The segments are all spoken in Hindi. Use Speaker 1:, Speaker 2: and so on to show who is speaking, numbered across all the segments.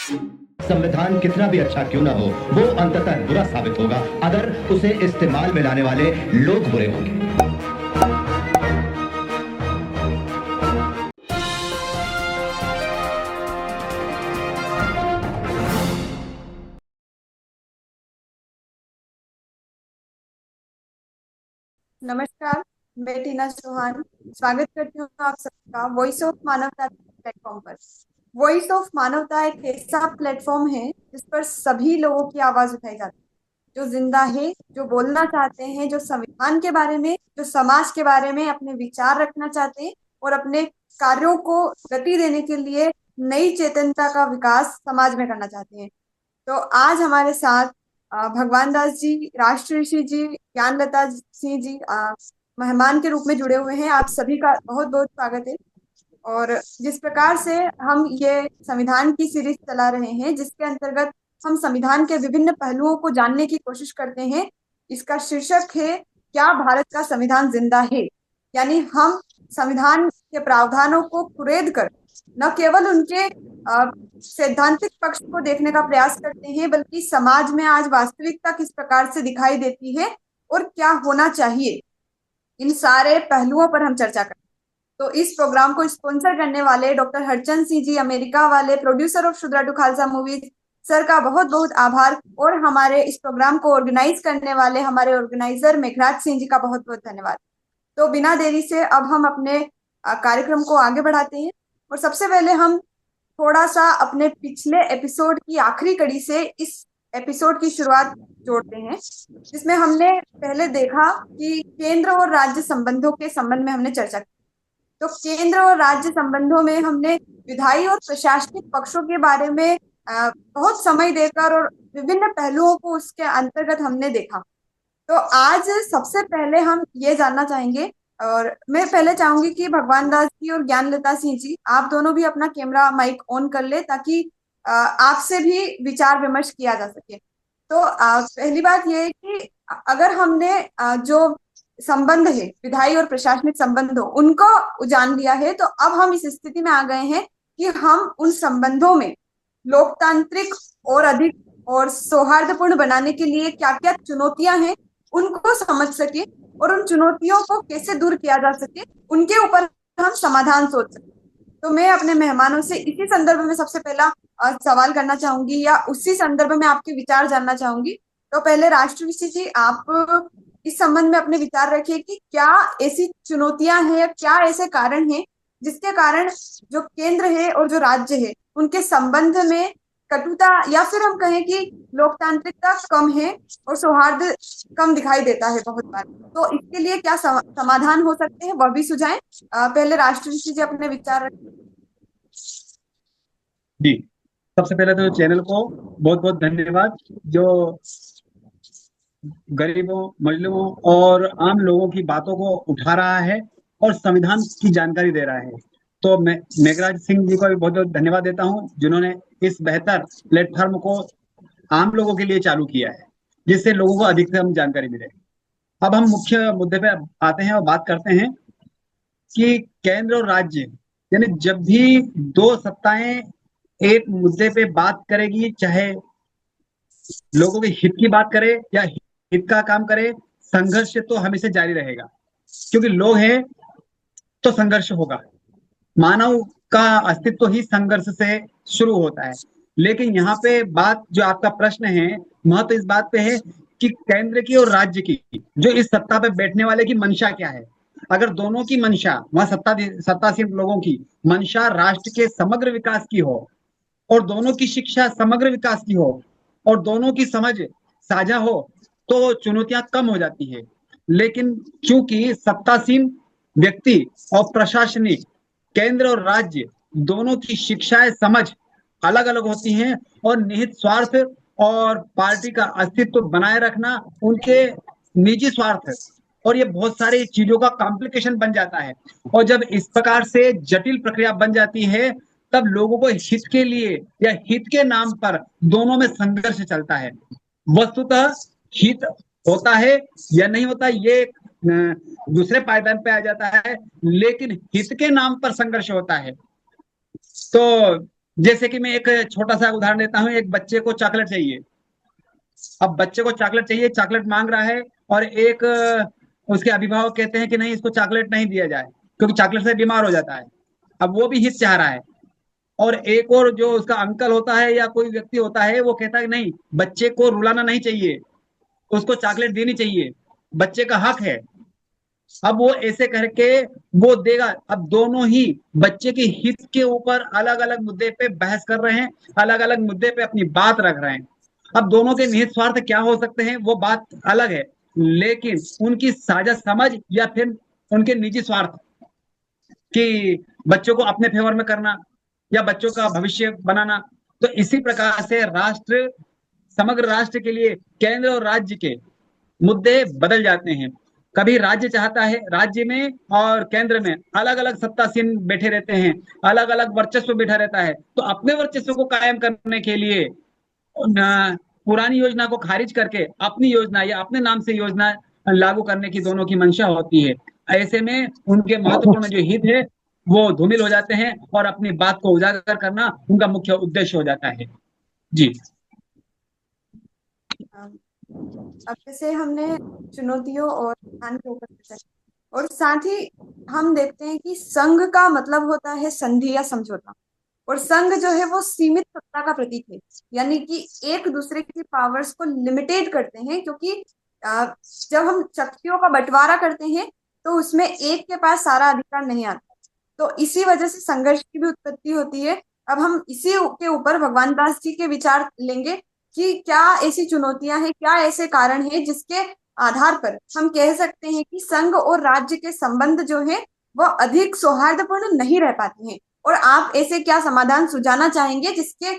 Speaker 1: संविधान कितना भी अच्छा क्यों ना हो, वो अंततः बुरा साबित होगा अगर उसे इस्तेमाल में लाने वाले लोग बुरे होंगे।
Speaker 2: नमस्कार। मैं टीना चौहान स्वागत करती हूँ आप सबका वॉइस ऑफ मानवता प्लेटफॉर्म पर। वॉइस ऑफ मानवता एक ऐसा प्लेटफॉर्म है जिस पर सभी लोगों की आवाज उठाई जाती है, जो जिंदा है, जो बोलना चाहते हैं, जो संविधान के बारे में, जो समाज के बारे में अपने विचार रखना चाहते हैं और अपने कार्यों को गति देने के लिए नई चेतनता का विकास समाज में करना चाहते हैं। तो आज हमारे साथ भगवान दास जी, राष्ट्र ऋषि जी, ज्ञानलता सिंह जी मेहमान के रूप में जुड़े हुए हैं। आप सभी का बहुत बहुत स्वागत है। और जिस प्रकार से हम ये संविधान की सीरीज चला रहे हैं, जिसके अंतर्गत हम संविधान के विभिन्न पहलुओं को जानने की कोशिश करते हैं, इसका शीर्षक है क्या भारत का संविधान जिंदा है। यानी हम संविधान के प्रावधानों को कुरेद कर न केवल उनके सैद्धांतिक पक्ष को देखने का प्रयास करते हैं, बल्कि समाज में आज वास्तविकता किस प्रकार से दिखाई देती है और क्या होना चाहिए, इन सारे पहलुओं पर हम चर्चा करें। तो इस प्रोग्राम को स्पॉन्सर करने वाले डॉक्टर हरचंद सिंह जी, अमेरिका वाले producer of Shudra to Khalsa movies, sir का बहुत बहुत आभार। और हमारे इस प्रोग्राम को ऑर्गेनाइज करने वाले हमारे ऑर्गेनाइजर मेघराज सिंह जी का बहुत बहुत धन्यवाद। तो बिना देरी से अब हम अपने कार्यक्रम को आगे बढ़ाते हैं। और सबसे पहले हम थोड़ा सा अपने पिछले एपिसोड की आखिरी कड़ी से इस एपिसोड की शुरुआत जोड़ते हैं, जिसमें हमने पहले देखा कि केंद्र और राज्य संबंधों के संबंध में हमने चर्चा की। तो केंद्र और राज्य संबंधों में हमने विधायी और प्रशासनिक पक्षों के बारे में बहुत समय देकर और विभिन्न पहलुओं को उसके अंतर्गत हमने देखा। तो आज सबसे पहले हम ये जानना चाहेंगे, और मैं पहले चाहूंगी कि भगवान दास जी और ज्ञानलता सिंह जी, आप दोनों भी अपना कैमरा माइक ऑन कर ले, ताकि आपसे भी विचार विमर्श किया जा सके। तो पहली बात यह है कि अगर हमने जो संबंध है विधायी और प्रशासनिक संबंधों उनको जान लिया है, तो अब हम इस स्थिति में आ गए हैं कि हम उन संबंधों में लोकतांत्रिक और अधिक और सौहार्दपूर्ण बनाने के लिए क्या क्या चुनौतियां हैं उनको समझ सके, और उन चुनौतियों को कैसे दूर किया जा सके, उनके ऊपर हम समाधान सोच सके। तो मैं अपने मेहमानों से इसी संदर्भ में सबसे पहला सवाल करना चाहूंगी, या उसी संदर्भ में आपके विचार जानना चाहूंगी। तो पहले राष्ट्र ऋषि जी, आप इस संबंध में अपने विचार रखिए कि क्या ऐसी चुनौतियां हैं या क्या ऐसे कारण हैं जिसके कारण जो केंद्र है और जो राज्य है उनके संबंध में कटुता, या फिर हम कहें कि लोकतांत्रिकता कम है और सौहार्द कम दिखाई देता है बहुत बार। तो इसके लिए क्या समाधान हो सकते हैं, वह भी सुझाएं। पहले राष्ट्र ऋषि जी अपने विचार रखें।
Speaker 3: जी, सबसे पहले तो चैनल को बहुत बहुत धन्यवाद, जो गरीबों, मजलूमों और आम लोगों की बातों को उठा रहा है और संविधान की जानकारी दे रहा है। तो मैं मेघराज सिंह जी को भी बहुत बहुत धन्यवाद देता हूं, जिन्होंने इस बेहतर प्लेटफॉर्म को आम लोगों के लिए चालू किया है, जिससे लोगों को अधिकतम जानकारी मिले। अब हम मुख्य मुद्दे पे आते हैं और बात करते हैं कि केंद्र और राज्य, यानी जब भी दो सत्ताएं एक मुद्दे पे बात करेगी, चाहे लोगों के हित की बात करे या हित का काम करे, संघर्ष तो हमेशा जारी रहेगा, क्योंकि लोग हैं तो संघर्ष होगा। मानव का अस्तित्व ही संघर्ष से शुरू होता है। लेकिन यहाँ पे बात, जो आपका प्रश्न है, महत्व इस बात पे है कि केंद्र की और राज्य की, जो इस सत्ता पे बैठने वाले की मंशा क्या है। अगर दोनों की मंशा, वहां सत्तासीन लोगों की मंशा राष्ट्र के समग्र विकास की हो, और दोनों की शिक्षा समग्र विकास की हो, और दोनों की समझ साझा हो, तो चुनौतियां कम हो जाती है। लेकिन चूंकि सत्तासीन व्यक्ति और प्रशासनिक, केंद्र और राज्य दोनों की शिक्षाएं, समझ अलग अलग होती हैं, और निहित स्वार्थ और पार्टी का अस्तित्व बनाए रखना उनके निजी स्वार्थ है, और ये बहुत सारी चीजों का कॉम्प्लिकेशन बन जाता है। और जब इस प्रकार से जटिल प्रक्रिया बन जाती है, तब लोगों को हित के लिए या हित के नाम पर दोनों में संघर्ष चलता है। वस्तुतः हित होता है या नहीं होता, ये दूसरे पायदान पे आ जाता है, लेकिन हित के नाम पर संघर्ष होता है। तो जैसे कि मैं एक छोटा सा उदाहरण देता हूँ, एक बच्चे को चॉकलेट चाहिए। अब बच्चे को चॉकलेट चाहिए, चॉकलेट मांग रहा है, और एक उसके अभिभावक कहते हैं कि नहीं, इसको चॉकलेट नहीं दिया जाए क्योंकि चॉकलेट से बीमार हो जाता है। अब वो भी हित चाह रहा है। और एक और जो उसका अंकल होता है या कोई व्यक्ति होता है, वो कहता है कि नहीं, बच्चे को रुलाना नहीं चाहिए, उसको चॉकलेट देनी चाहिए, बच्चे का हक है। अब वो ऐसे करके वो देगा। अब दोनों ही बच्चे के हित के ऊपर अलग अलग मुद्दे पे बहस कर रहे हैं, अलग अलग मुद्दे पे अपनी बात रख रहे हैं। अब दोनों के निहित स्वार्थ क्या हो सकते हैं वो बात अलग है, लेकिन उनकी साझा समझ या फिर उनके निजी स्वार्थ कि बच्चों को अपने फेवर में करना या बच्चों का भविष्य बनाना। तो इसी प्रकार से राष्ट्र, समग्र राष्ट्र के लिए केंद्र और राज्य के मुद्दे बदल जाते हैं। कभी राज्य चाहता है, राज्य में और केंद्र में अलग अलग सत्तासीन बैठे रहते हैं, अलग अलग वर्चस्व बैठा रहता है, तो अपने वर्चस्व को कायम करने के लिए पुरानी योजना को खारिज करके अपनी योजना या अपने नाम से योजना लागू करने की दोनों की मंशा होती है। ऐसे में उनके महत्वपूर्ण जो हित है वो धूमिल हो जाते हैं और अपनी बात को उजागर करना उनका मुख्य उद्देश्य हो जाता है। जी।
Speaker 2: अब जैसे हमने चुनौतियों और ध्यान के ऊपर चर्चा की, और साथ ही हम देखते हैं कि संघ का मतलब होता है संधि या समझौता। और संघ जो है वो सीमित सत्ता का प्रतीक है, यानी कि एक दूसरे की पावर्स को लिमिटेड करते हैं, क्योंकि अ, जब हम शक्तियों का बंटवारा करते हैं तो उसमें एक के पास सारा अधिकार नहीं आता। तो इसी वजह से संघर्ष की भी उत्पत्ति होती है। अब हम इसी के ऊपर भगवान दास जी के विचार लेंगे कि क्या ऐसी चुनौतियां हैं, क्या ऐसे कारण हैं जिसके आधार पर हम कह सकते हैं कि संघ और राज्य के संबंध जो है वो अधिक सौहार्दपूर्ण नहीं रह पाते हैं। और आप ऐसे क्या समाधान सुझाना चाहेंगे जिसके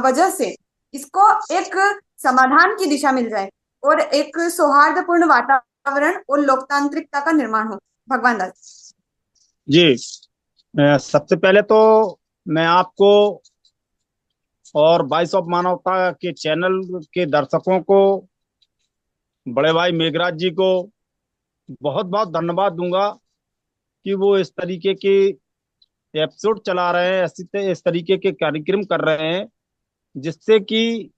Speaker 2: वजह से इसको एक समाधान की दिशा मिल जाए और एक सौहार्दपूर्ण वातावरण और लोकतांत्रिकता का निर्माण हो? भगवान दास
Speaker 4: जी, सबसे पहले तो मैं आपको और वॉइस ऑफ मानवता के चैनल के दर्शकों को, बड़े भाई मेघराज जी को बहुत बहुत धन्यवाद दूंगा कि वो इस तरीके के एपिसोड चला रहे हैं, इस तरीके के कार्यक्रम कर रहे हैं जिससे कि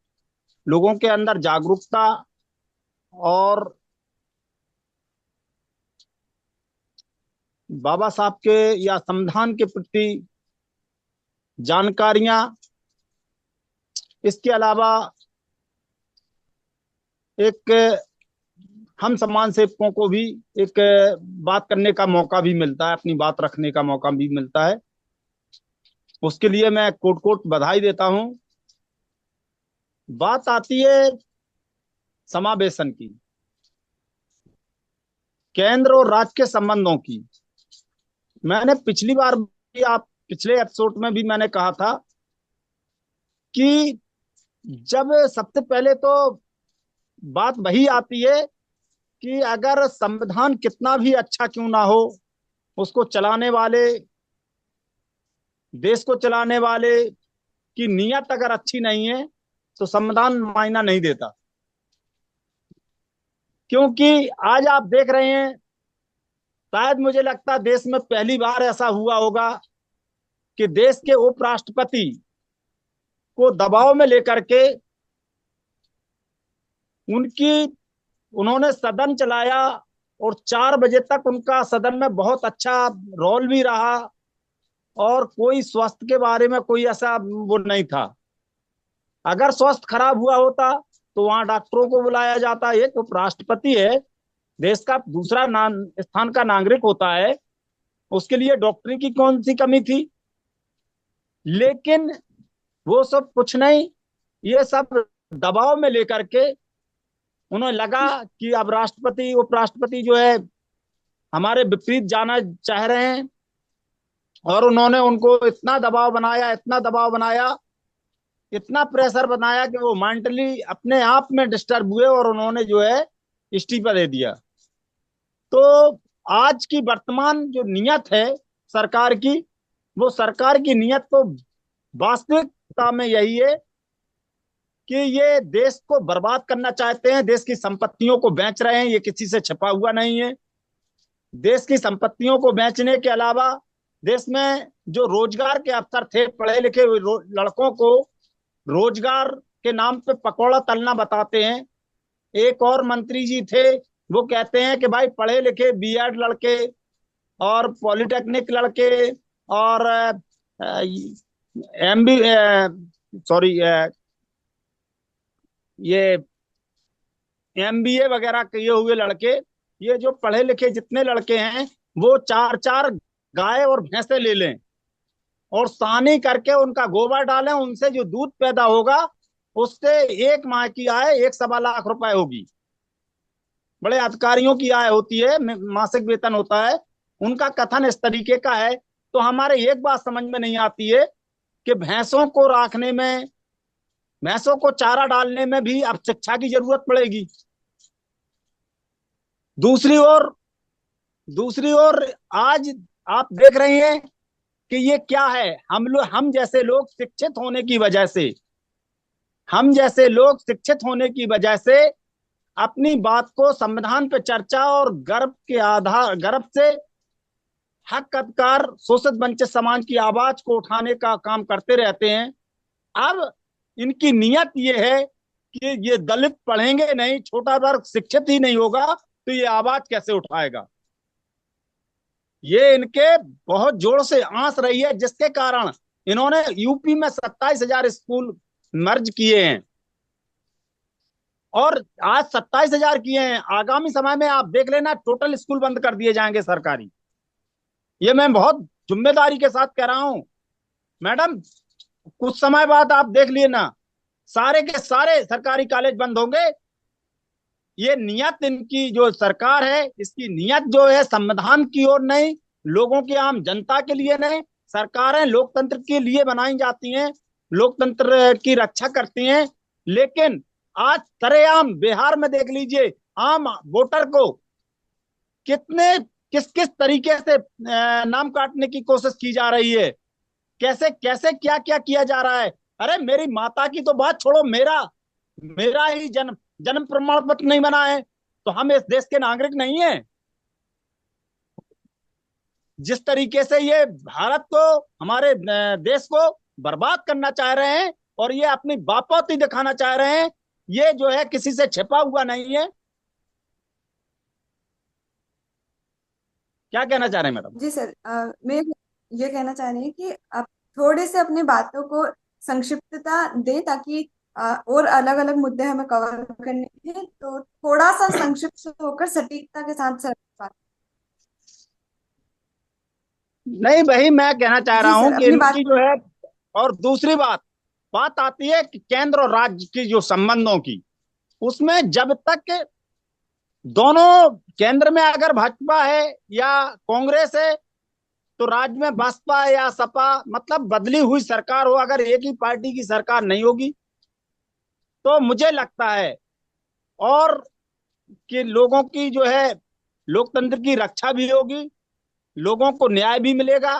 Speaker 4: लोगों के अंदर जागरूकता और बाबा साहब के या संविधान के प्रति जानकारियां, इसके अलावा एक हम समाज सेवकों को भी एक बात करने का मौका भी मिलता है, अपनी बात रखने का मौका भी मिलता है। उसके लिए मैं कोट कोट बधाई देता हूं। बात आती है समावेशन की, केंद्र और राज्य के संबंधों की। मैंने पिछली बार भी, आप पिछले एपिसोड में भी मैंने कहा था कि जब सबसे पहले तो बात वही आती है कि अगर संविधान कितना भी अच्छा क्यों ना हो, उसको चलाने वाले, देश को चलाने वाले की नीयत अगर अच्छी नहीं है तो संविधान मायना नहीं देता। क्योंकि आज आप देख रहे हैं, शायद मुझे लगता है देश में पहली बार ऐसा हुआ होगा कि देश के उपराष्ट्रपति को दबाव में लेकर के उन्होंने सदन चलाया और 4 बजे तक उनका सदन में बहुत अच्छा रोल भी रहा और कोई स्वास्थ्य के बारे में कोई ऐसा वो नहीं था। अगर स्वास्थ्य खराब हुआ होता तो वहां डॉक्टरों को बुलाया जाता। एक उपराष्ट्रपति है, देश का दूसरा स्थान का नागरिक होता है, उसके लिए डॉक्टरी की कौन सी कमी थी? लेकिन वो सब कुछ नहीं, ये सब दबाव में लेकर के उन्हें लगा कि अब राष्ट्रपति उपराष्ट्रपति जो है हमारे विपरीत जाना चाह रहे हैं, और उन्होंने उनको इतना दबाव बनाया, इतना दबाव बनाया, इतना प्रेशर बनाया कि वो मेंटली अपने आप में डिस्टर्ब हुए और उन्होंने जो है इस्तीफा दे दिया। तो आज की वर्तमान जो नियत है सरकार की, वो सरकार की नियत तो वास्तविकता में यही है कि ये देश को बर्बाद करना चाहते हैं, देश की संपत्तियों को बेच रहे हैं, ये किसी से छिपा हुआ नहीं है। देश की संपत्तियों को बेचने के अलावा देश में जो रोजगार के अवसर थे, पढ़े लिखे लड़कों को रोजगार के नाम पे पकौड़ा तलना बताते हैं। एक और मंत्री जी थे, वो कहते हैं कि भाई पढ़े लिखे बीएड लड़के और पॉलिटेक्निक लड़के और एमबी सॉरी ये एमबीए वगैरह किए हुए लड़के, ये जो पढ़े लिखे जितने लड़के हैं, वो 4-4 गाय और भैंसे ले लें और सानी करके उनका गोबर डालें, उनसे जो दूध पैदा होगा उससे एक माह की आय 1-1.25 लाख रुपए होगी। बड़े अधिकारियों की आय होती है, मासिक वेतन होता है। उनका कथन इस तरीके का है। तो हमारे एक बात समझ में नहीं आती है कि भैंसों को रखने में, भैंसों को चारा डालने में भी अब शिक्षा की जरूरत पड़ेगी। दूसरी ओर आज आप देख रहे हैं कि ये क्या है। हम जैसे लोग शिक्षित होने की वजह से अपनी बात को संविधान पे चर्चा और गर्व से हक अधिकार शोषित वंचित समाज की आवाज को उठाने का काम करते रहते हैं। अब इनकी नियत ये है कि ये दलित पढ़ेंगे नहीं, छोटा वर्ग शिक्षित ही नहीं होगा तो ये आवाज कैसे उठाएगा। ये इनके बहुत जोर से आंच रही है, जिसके कारण इन्होंने यूपी में 27,000 स्कूल मर्ज किए हैं और आज 27,000 किए हैं। आगामी समय में आप देख लेना टोटल स्कूल बंद कर दिए जाएंगे सरकारी। ये मैं बहुत जिम्मेदारी के साथ कह रहा हूं मैडम। कुछ समय बाद आप देख लिए ना, सारे के सारे सरकारी कॉलेज बंद होंगे। ये नियत इनकी जो सरकार है, इसकी नियत जो है संविधान की ओर नहीं, लोगों की आम जनता के लिए नहीं। सरकारें लोकतंत्र के लिए बनाई जाती हैं, लोकतंत्र की रक्षा करती हैं, लेकिन आज सरेआम बिहार में देख लीजिए, आम वोटर को किस किस तरीके से नाम काटने की कोशिश की जा रही है, कैसे कैसे क्या क्या किया जा रहा है। अरे मेरी माता की तो बात छोड़ो, मेरा ही जन्म प्रमाण पत्र नहीं बना है तो हम इस देश के नागरिक नहीं है। जिस तरीके से ये भारत को, हमारे देश को बर्बाद करना चाह रहे हैं और ये अपनी बापौती दिखाना चाह रहे हैं, ये जो है किसी से छिपा हुआ नहीं है। क्या कहना चाह रहे हैं मैडम?
Speaker 2: जी सर, मैं ये कहना चाह रही हूँ कि आप थोड़े से अपनी बातों को संक्षिप्तता दे, ताकि और अलग अलग मुद्दे हमें कवर करने हैं, तो थोड़ा सा संक्षिप्त होकर सटीकता के साथ सर बात।
Speaker 4: नहीं, वही मैं कहना चाह रहा
Speaker 2: जी
Speaker 4: हूं
Speaker 2: सर,
Speaker 4: कि
Speaker 2: अपनी बात
Speaker 4: इनकी जो है। और दूसरी बात आती है कि केंद्र और राज्य की जो संबंधों की, उसमें जब तक दोनों, केंद्र में अगर भाजपा है या कांग्रेस है तो राज्य में बसपा या सपा, मतलब बदली हुई सरकार हो, अगर एक ही पार्टी की सरकार नहीं होगी तो मुझे लगता है और कि लोगों की जो है लोकतंत्र की रक्षा भी होगी, लोगों को न्याय भी मिलेगा।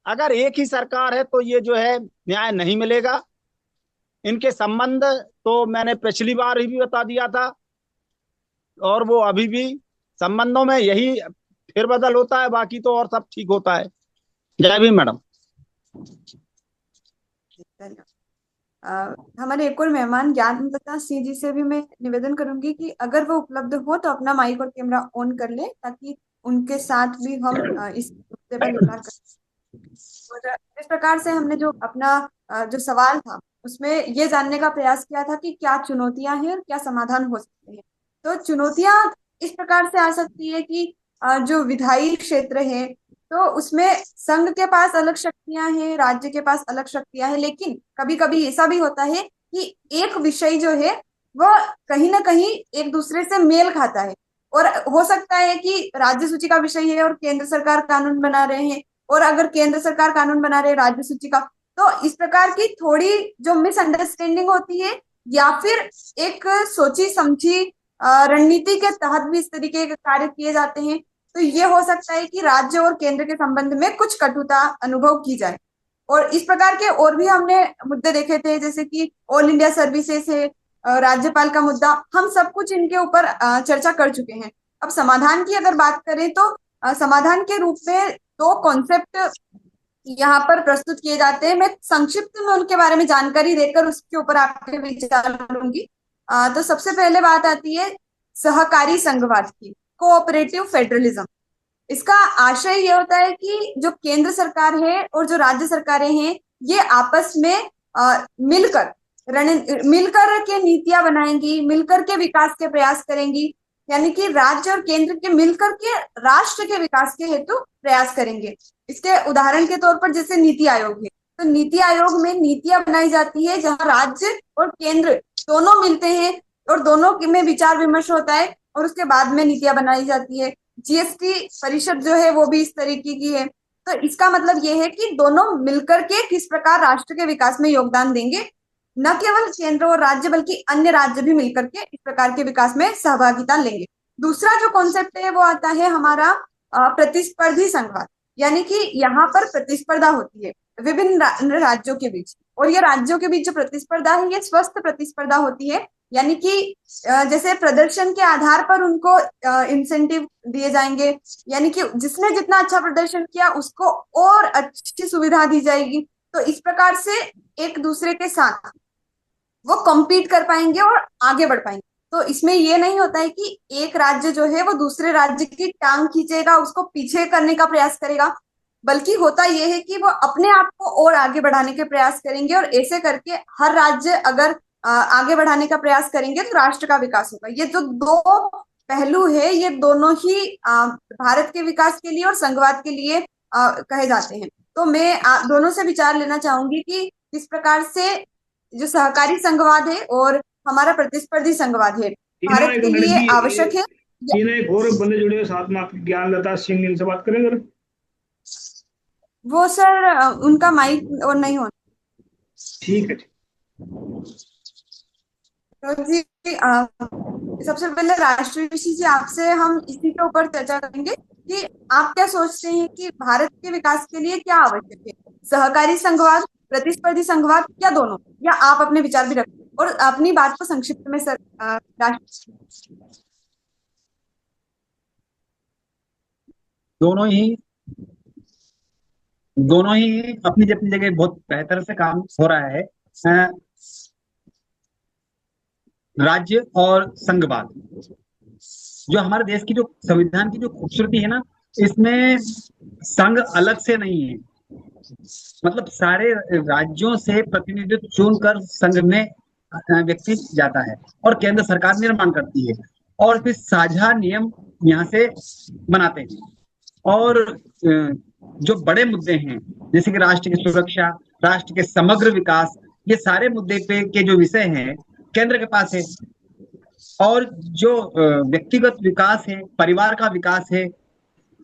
Speaker 4: अगर एक ही सरकार है तो ये जो है न्याय नहीं मिलेगा। इनके संबंध तो मैंने पिछली बार ही भी बता दिया था और वो अभी भी संबंधों में यही फेरबदल होता है, बाकी तो और सब ठीक होता है। जय भीम मैडम।
Speaker 2: हमारे एक और मेहमान ज्ञान दत्ता सिंह जी से भी मैं निवेदन करूंगी कि अगर वो उपलब्ध हो तो अपना माइक और कैमरा ऑन कर ले, ताकि उनके साथ भी हम इस मुद्दे पर विचार कर। और इस प्रकार से हमने जो अपना जो सवाल था उसमें ये जानने का प्रयास किया था कि क्या चुनौतियां हैं और क्या समाधान हो सकते हैं। तो चुनौतियां इस प्रकार से आ सकती है कि जो विधायी क्षेत्र है तो उसमें संघ के पास अलग शक्तियां हैं, राज्य के पास अलग शक्तियां हैं, लेकिन कभी कभी ऐसा भी होता है कि एक विषय जो है वह कहीं ना कहीं एक दूसरे से मेल खाता है। और हो सकता है कि राज्य सूची का विषय है और केंद्र सरकार कानून बना रहे हैं, और अगर केंद्र सरकार कानून बना रहे राज्य सूची का, तो इस प्रकार की थोड़ी जो मिसअंडरस्टैंडिंग होती है या फिर एक सोची समझी रणनीति के तहत भी इस तरीके के कार्य किए जाते हैं, तो ये हो सकता है कि राज्य और केंद्र के संबंध में कुछ कटुता अनुभव की जाए। और इस प्रकार के और भी हमने मुद्दे देखे थे, जैसे कि ऑल इंडिया सर्विसेज है, राज्यपाल का मुद्दा, हम सब कुछ इनके ऊपर चर्चा कर चुके हैं। अब समाधान की अगर बात करें तो समाधान के रूप में दो कॉन्सेप्ट यहाँ पर प्रस्तुत किए जाते हैं। मैं संक्षिप्त में उनके बारे में जानकारी देकर उसके ऊपर आपके विचार लूंगी। तो सबसे पहले बात आती है सहकारी संघवाद की, कोऑपरेटिव फेडरलिज्म। इसका आशय ये होता है कि जो केंद्र सरकार है और जो राज्य सरकारें हैं, ये आपस में मिलकर मिलकर के नीतियां बनाएंगी, मिलकर के विकास के प्रयास करेंगी। यानी कि राज्य और केंद्र के मिलकर के राष्ट्र के विकास के हेतु प्रयास करेंगे। इसके उदाहरण के तौर पर जैसे नीति आयोग है, तो नीति आयोग में नीतियां बनाई जाती है जहां राज्य और केंद्र दोनों मिलते हैं और दोनों में विचार विमर्श होता है और उसके बाद में नीतियां बनाई जाती है। जीएसटी परिषद जो है वो भी इस तरीके की है। तो इसका मतलब ये है कि दोनों मिलकर के किस प्रकार राष्ट्र के विकास में योगदान देंगे। न केवल केंद्र और राज्य बल्कि अन्य राज्य भी मिलकर के इस प्रकार के विकास में सहभागिता लेंगे। दूसरा जो कॉन्सेप्ट है वो आता है हमारा प्रतिस्पर्धी संघवाद। यानी कि यहाँ पर प्रतिस्पर्धा होती है विभिन्न राज्यों के बीच, और ये राज्यों के बीच जो प्रतिस्पर्धा है ये स्वस्थ प्रतिस्पर्धा होती है। यानी कि जैसे प्रदर्शन के आधार पर उनको इंसेंटिव दिए जाएंगे, यानी कि जिसने जितना अच्छा प्रदर्शन किया उसको और अच्छी सुविधा दी जाएगी। तो इस प्रकार से एक दूसरे के साथ वो कॉम्पीट कर पाएंगे और आगे बढ़ पाएंगे। तो इसमें ये नहीं होता है कि एक राज्य जो है वो दूसरे राज्य की टांग खींचेगा, उसको पीछे करने का प्रयास करेगा, बल्कि होता यह है कि वो अपने आप को और आगे बढ़ाने के प्रयास करेंगे। और ऐसे करके हर राज्य अगर आगे बढ़ाने का प्रयास करेंगे तो राष्ट्र का विकास होगा। ये जो दो पहलू है ये दोनों ही भारत के विकास के लिए और संघवाद के लिए कहे जाते हैं। तो मैं दोनों से विचार लेना चाहूंगी कि किस प्रकार से जो सहकारी संघवाद है और हमारा प्रतिस्पर्धी संघवाद है भारत के लिए आवश्यक है।
Speaker 5: एक और बंदे जुड़े साथ में, आपकी ज्ञानलता सिंह, इनसे बात करेंगे।
Speaker 2: वो सर उनका माइक और नहीं होना।
Speaker 5: ठीक है।
Speaker 2: तो जी सबसे पहले राष्ट्रीय ऋषि जी आपसे हम इसी के ऊपर चर्चा करेंगे कि आप क्या सोचते हैं कि भारत के विकास के लिए क्या आवश्यक है, सहकारी संघवाद, प्रतिस्पर्धी संघवाद या दोनों, या आप अपने विचार भी रखें और अपनी बात को संक्षिप्त में सर
Speaker 3: दोनों ही अपनी अपनी जगह बहुत बेहतर से काम हो रहा है। राज्य और संघवाद, जो हमारे देश की जो संविधान की जो खूबसूरती है ना, इसमें संघ अलग से नहीं है। मतलब सारे राज्यों से प्रतिनिधित्व चुनकर संघ में व्यक्ति जाता है और केंद्र सरकार निर्माण करती है और फिर साझा नियम यहाँ से बनाते हैं। और जो बड़े मुद्दे हैं जैसे कि राष्ट्र की सुरक्षा, राष्ट्र के समग्र विकास, ये सारे मुद्दे पे के जो विषय हैं केंद्र के पास है। और जो व्यक्तिगत विकास है, परिवार का विकास है,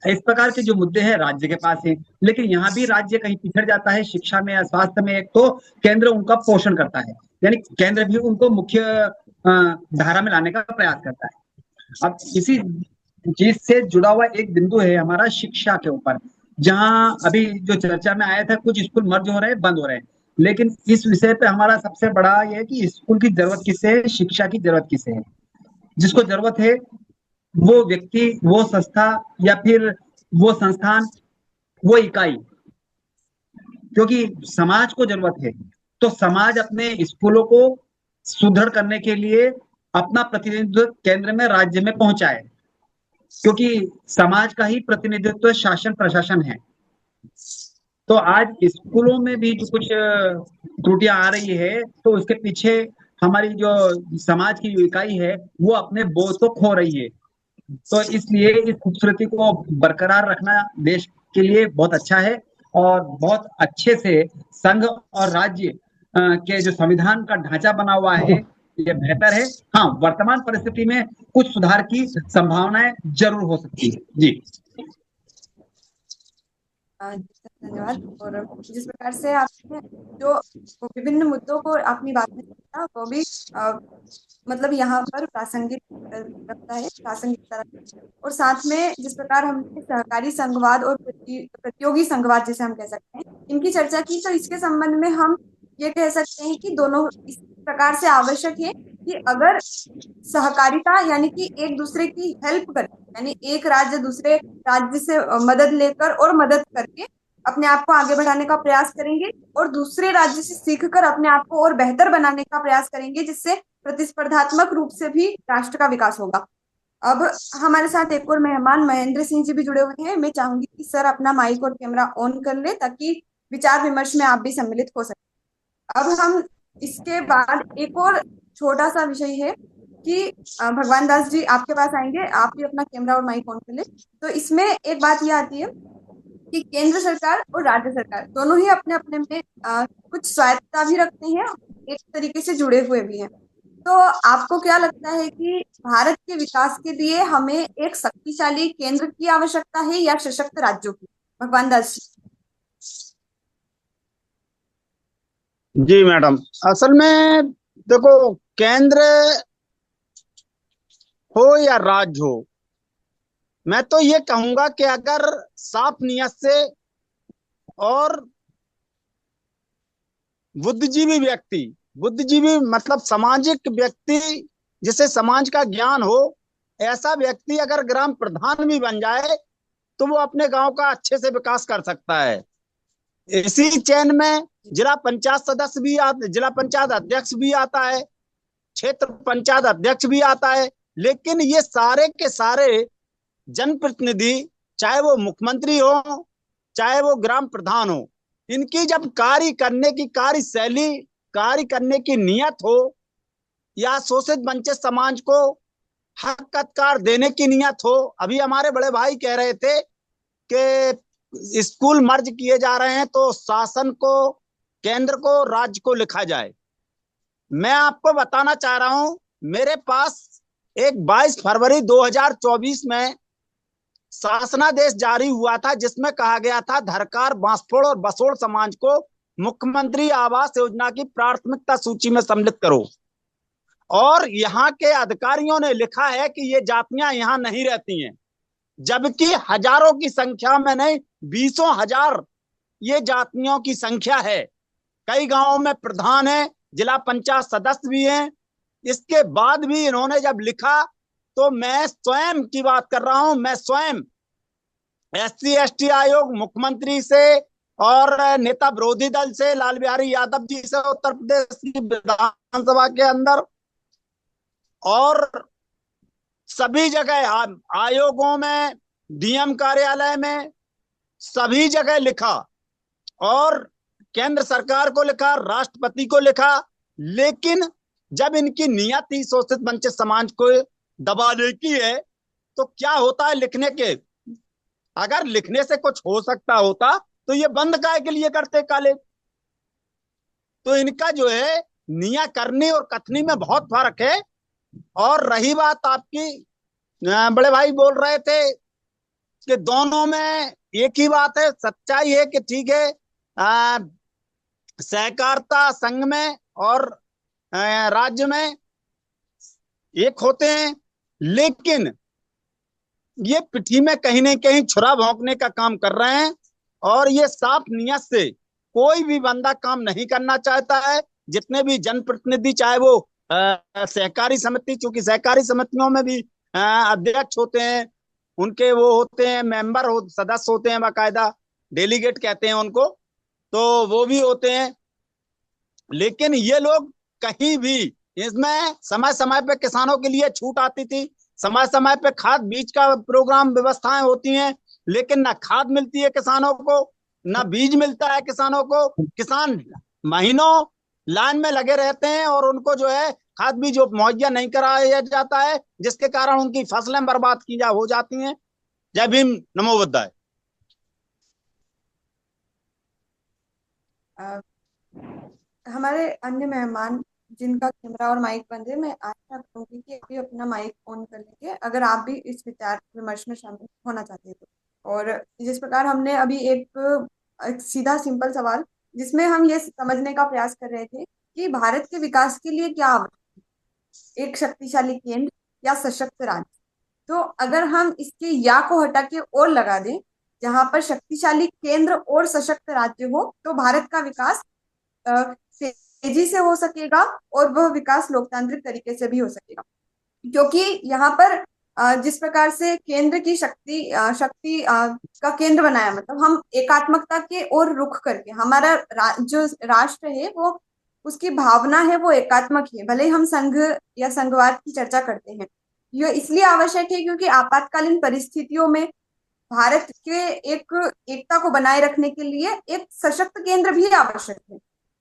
Speaker 3: इस प्रकार के जो मुद्दे हैं राज्य के पास है। लेकिन यहाँ भी राज्य कहीं पिछड़ जाता है शिक्षा में या स्वास्थ्य में, एक तो केंद्र उनका पोषण करता है, यानी केंद्र भी उनको मुख्य धारा में लाने का प्रयास करता है। अब इसी चीज से जुड़ा हुआ एक बिंदु है हमारा शिक्षा के ऊपर, जहाँ अभी जो चर्चा में आया था कुछ स्कूल मर्ज हो रहे हैं, बंद हो रहे हैं, लेकिन इस विषय पे हमारा सबसे बड़ा ये है कि स्कूल की जरूरत किसे है, शिक्षा की जरूरत किसे है। जिसको जरूरत है वो व्यक्ति, वो संस्था या फिर वो संस्थान, वो इकाई, क्योंकि समाज को जरूरत है तो समाज अपने स्कूलों को सुदृढ़ करने के लिए अपना प्रतिनिधित्व केंद्र में, राज्य में पहुंचाए, क्योंकि समाज का ही प्रतिनिधित्व शासन प्रशासन है। तो आज स्कूलों में भी जो कुछ त्रुटियां आ रही है तो उसके पीछे हमारी जो समाज की जो इकाई है वो अपने बोझ को खो रही है। तो इसलिए इस खूबसूरती को बरकरार रखना देश के लिए बहुत अच्छा है और बहुत अच्छे से संघ और राज्य के जो संविधान का ढांचा बना हुआ है ये बेहतर है। हाँ, वर्तमान परिस्थिति में कुछ सुधार की संभावनाएं जरूर हो सकती है। जी
Speaker 2: धन्यवाद। और जिस प्रकार से आपने जो विभिन्न मुद्दों को अपनी बात में रखा वो भी मतलब यहाँ पर प्रासंगिक रखता है, प्रासंगिकता रखता है। और साथ में जिस प्रकार हमने सहकारी संघवाद और प्रतियोगी संघवाद जिसे हम कह सकते हैं इनकी चर्चा की, तो इसके संबंध में हम ये कह सकते हैं कि दोनों इस प्रकार से आवश्यक है कि अगर सहकारिता यानी कि एक दूसरे की हेल्प करके, यानी एक राज्य दूसरे राज्य से मदद लेकर और मदद करके अपने आप को आगे बढ़ाने का प्रयास करेंगे, और दूसरे राज्य से सीखकर अपने आप को और बेहतर बनाने का प्रयास करेंगे, जिससे प्रतिस्पर्धात्मक रूप से भी राष्ट्र का विकास होगा। अब हमारे साथ एक और मेहमान महेंद्र सिंह जी भी जुड़े हुए हैं। मैं चाहूंगी कि सर अपना माइक और कैमरा ऑन कर ले, ताकि विचार विमर्श में आप भी सम्मिलित हो सके। अब हम इसके बाद एक और छोटा सा विषय है कि भगवान दास जी आपके पास आएंगे, आप भी अपना कैमरा और माइक ऑन कर ले। तो इसमें एक बात ये आती है कि केंद्र सरकार और राज्य सरकार दोनों ही अपने अपने में कुछ स्वायत्तता भी रखते हैं, एक तरीके से जुड़े हुए भी हैं। तो आपको क्या लगता है कि भारत के विकास के लिए हमें एक शक्तिशाली केंद्र की आवश्यकता है या सशक्त राज्यों की? भगवान दास जी।
Speaker 4: जी मैडम, असल में देखो, केंद्र हो या राज्य हो, मैं तो ये कहूंगा कि अगर साफ नियत से और बुद्धिजीवी मतलब सामाजिक व्यक्ति, जिसे समाज का ज्ञान हो, ऐसा व्यक्ति अगर ग्राम प्रधान भी बन जाए तो वो अपने गांव का अच्छे से विकास कर सकता है। इसी चैन में जिला पंचायत सदस्य भी जिला पंचायत अध्यक्ष भी आता है, क्षेत्र पंचायत अध्यक्ष भी आता है। लेकिन ये सारे के सारे जनप्रतिनिधि, चाहे वो मुख्यमंत्री हो चाहे वो ग्राम प्रधान हो, इनकी जब कार्य करने की कार्यशैली, कार्य करने की नियत हो, या शोषित वंचित समाज को हक अधिकार देने की नियत हो। अभी हमारे बड़े भाई कह रहे थे कि स्कूल मर्ज किए जा रहे हैं तो शासन को, केंद्र को, राज्य को लिखा जाए। मैं आपको बताना चाह रहा हूं, मेरे पास एक 22 फरवरी 2024 में शासनादेश जारी हुआ था, जिसमें कहा गया था धरकार, बांसफोड़ और बसोड़ समाज को मुख्यमंत्री आवास योजना की प्राथमिकता सूची में सम्मिलित करो। और यहाँ के अधिकारियों ने लिखा है कि ये जातियां यहाँ नहीं रहती हैं, जबकि हजारों की संख्या में नहीं, 20,000 ये जातियों की संख्या है। कई गांवों में प्रधान है, जिला पंचायत सदस्य भी हैं। इसके बाद भी इन्होंने जब लिखा, तो मैं स्वयं की बात कर रहा हूं, मैं स्वयं SC/ST आयोग, मुख्यमंत्री से और नेता विरोधी दल से लाल बिहारी यादव जी से उत्तर प्रदेश की विधानसभा के अंदर, और सभी जगह आयोगों में, DM कार्यालय में, सभी जगह लिखा, और केंद्र सरकार को लिखा, राष्ट्रपति को लिखा। लेकिन जब इनकी नियत ही शोषित वंचित समाज को दबाने की है, तो क्या होता है लिखने के, अगर लिखने से कुछ हो सकता होता तो ये बंद काय के लिए करते काले। तो इनका जो है नियत करनी और कथनी में बहुत फर्क है। और रही बात आपकी, बड़े भाई बोल रहे थे कि दोनों में एक ही बात है, सच्चाई है कि ठीक है, सहकारिता संघ में और राज्य में एक होते हैं, लेकिन ये पिठी में कहीं न कहीं छुरा भोंकने का काम कर रहे हैं। और ये साफ नियत से कोई भी बंदा काम नहीं करना चाहता है। जितने भी जनप्रतिनिधि, चाहे वो सहकारी समिति, चूंकि सहकारी समितियों में भी अध्यक्ष होते हैं, उनके वो होते हैं मेंबर, सदस्य होते हैं, बाकायदा डेलीगेट कहते हैं उनको, तो वो भी होते हैं। लेकिन ये लोग कहीं भी, इसमें समय समय पे किसानों के लिए छूट आती थी, समय समय पे खाद बीज का प्रोग्राम व्यवस्थाएं होती हैं, लेकिन ना खाद मिलती है किसानों को, ना बीज मिलता है किसानों को। किसान महीनों लाइन में लगे रहते हैं और उनको जो है खाद बीज मुहैया नहीं कराया जाता है, जिसके कारण उनकी फसलें बर्बाद की हो जाती हैं। जय भीम, नमो बुद्धाय।
Speaker 2: हमारे अन्य मेहमान जिनका कैमरा और माइक बंद है, मैं आशा करूंगी कि अभी अपना माइक ऑन कर लीजिए, अगर आप भी इस विचार विमर्श में शामिल होना चाहते हैं तो। और जिस प्रकार हमने अभी एक सीधा सिंपल सवाल, जिसमें हम ये समझने का प्रयास कर रहे थे कि भारत के विकास के लिए क्या आवश्यक है, एक शक्तिशाली केंद्र या सशक्त राज्य। तो अगर हम इसके या को हटा के और लगा दें, जहां पर शक्तिशाली केंद्र और सशक्त राज्य हो, तो भारत का विकास तेजी से हो सकेगा और वह विकास लोकतांत्रिक तरीके से भी हो सकेगा। क्योंकि यहाँ पर जिस प्रकार से केंद्र की शक्ति का केंद्र बनाया, मतलब हम एकात्मकता के ओर रुख करके हमारा जो राष्ट्र है वो उसकी भावना है वो एकात्मक है, भले ही हम संघ या संघवाद की चर्चा करते हैं। यह इसलिए आवश्यक है क्योंकि आपातकालीन परिस्थितियों में भारत के एक एकता को बनाए रखने के लिए एक सशक्त केंद्र भी आवश्यक है,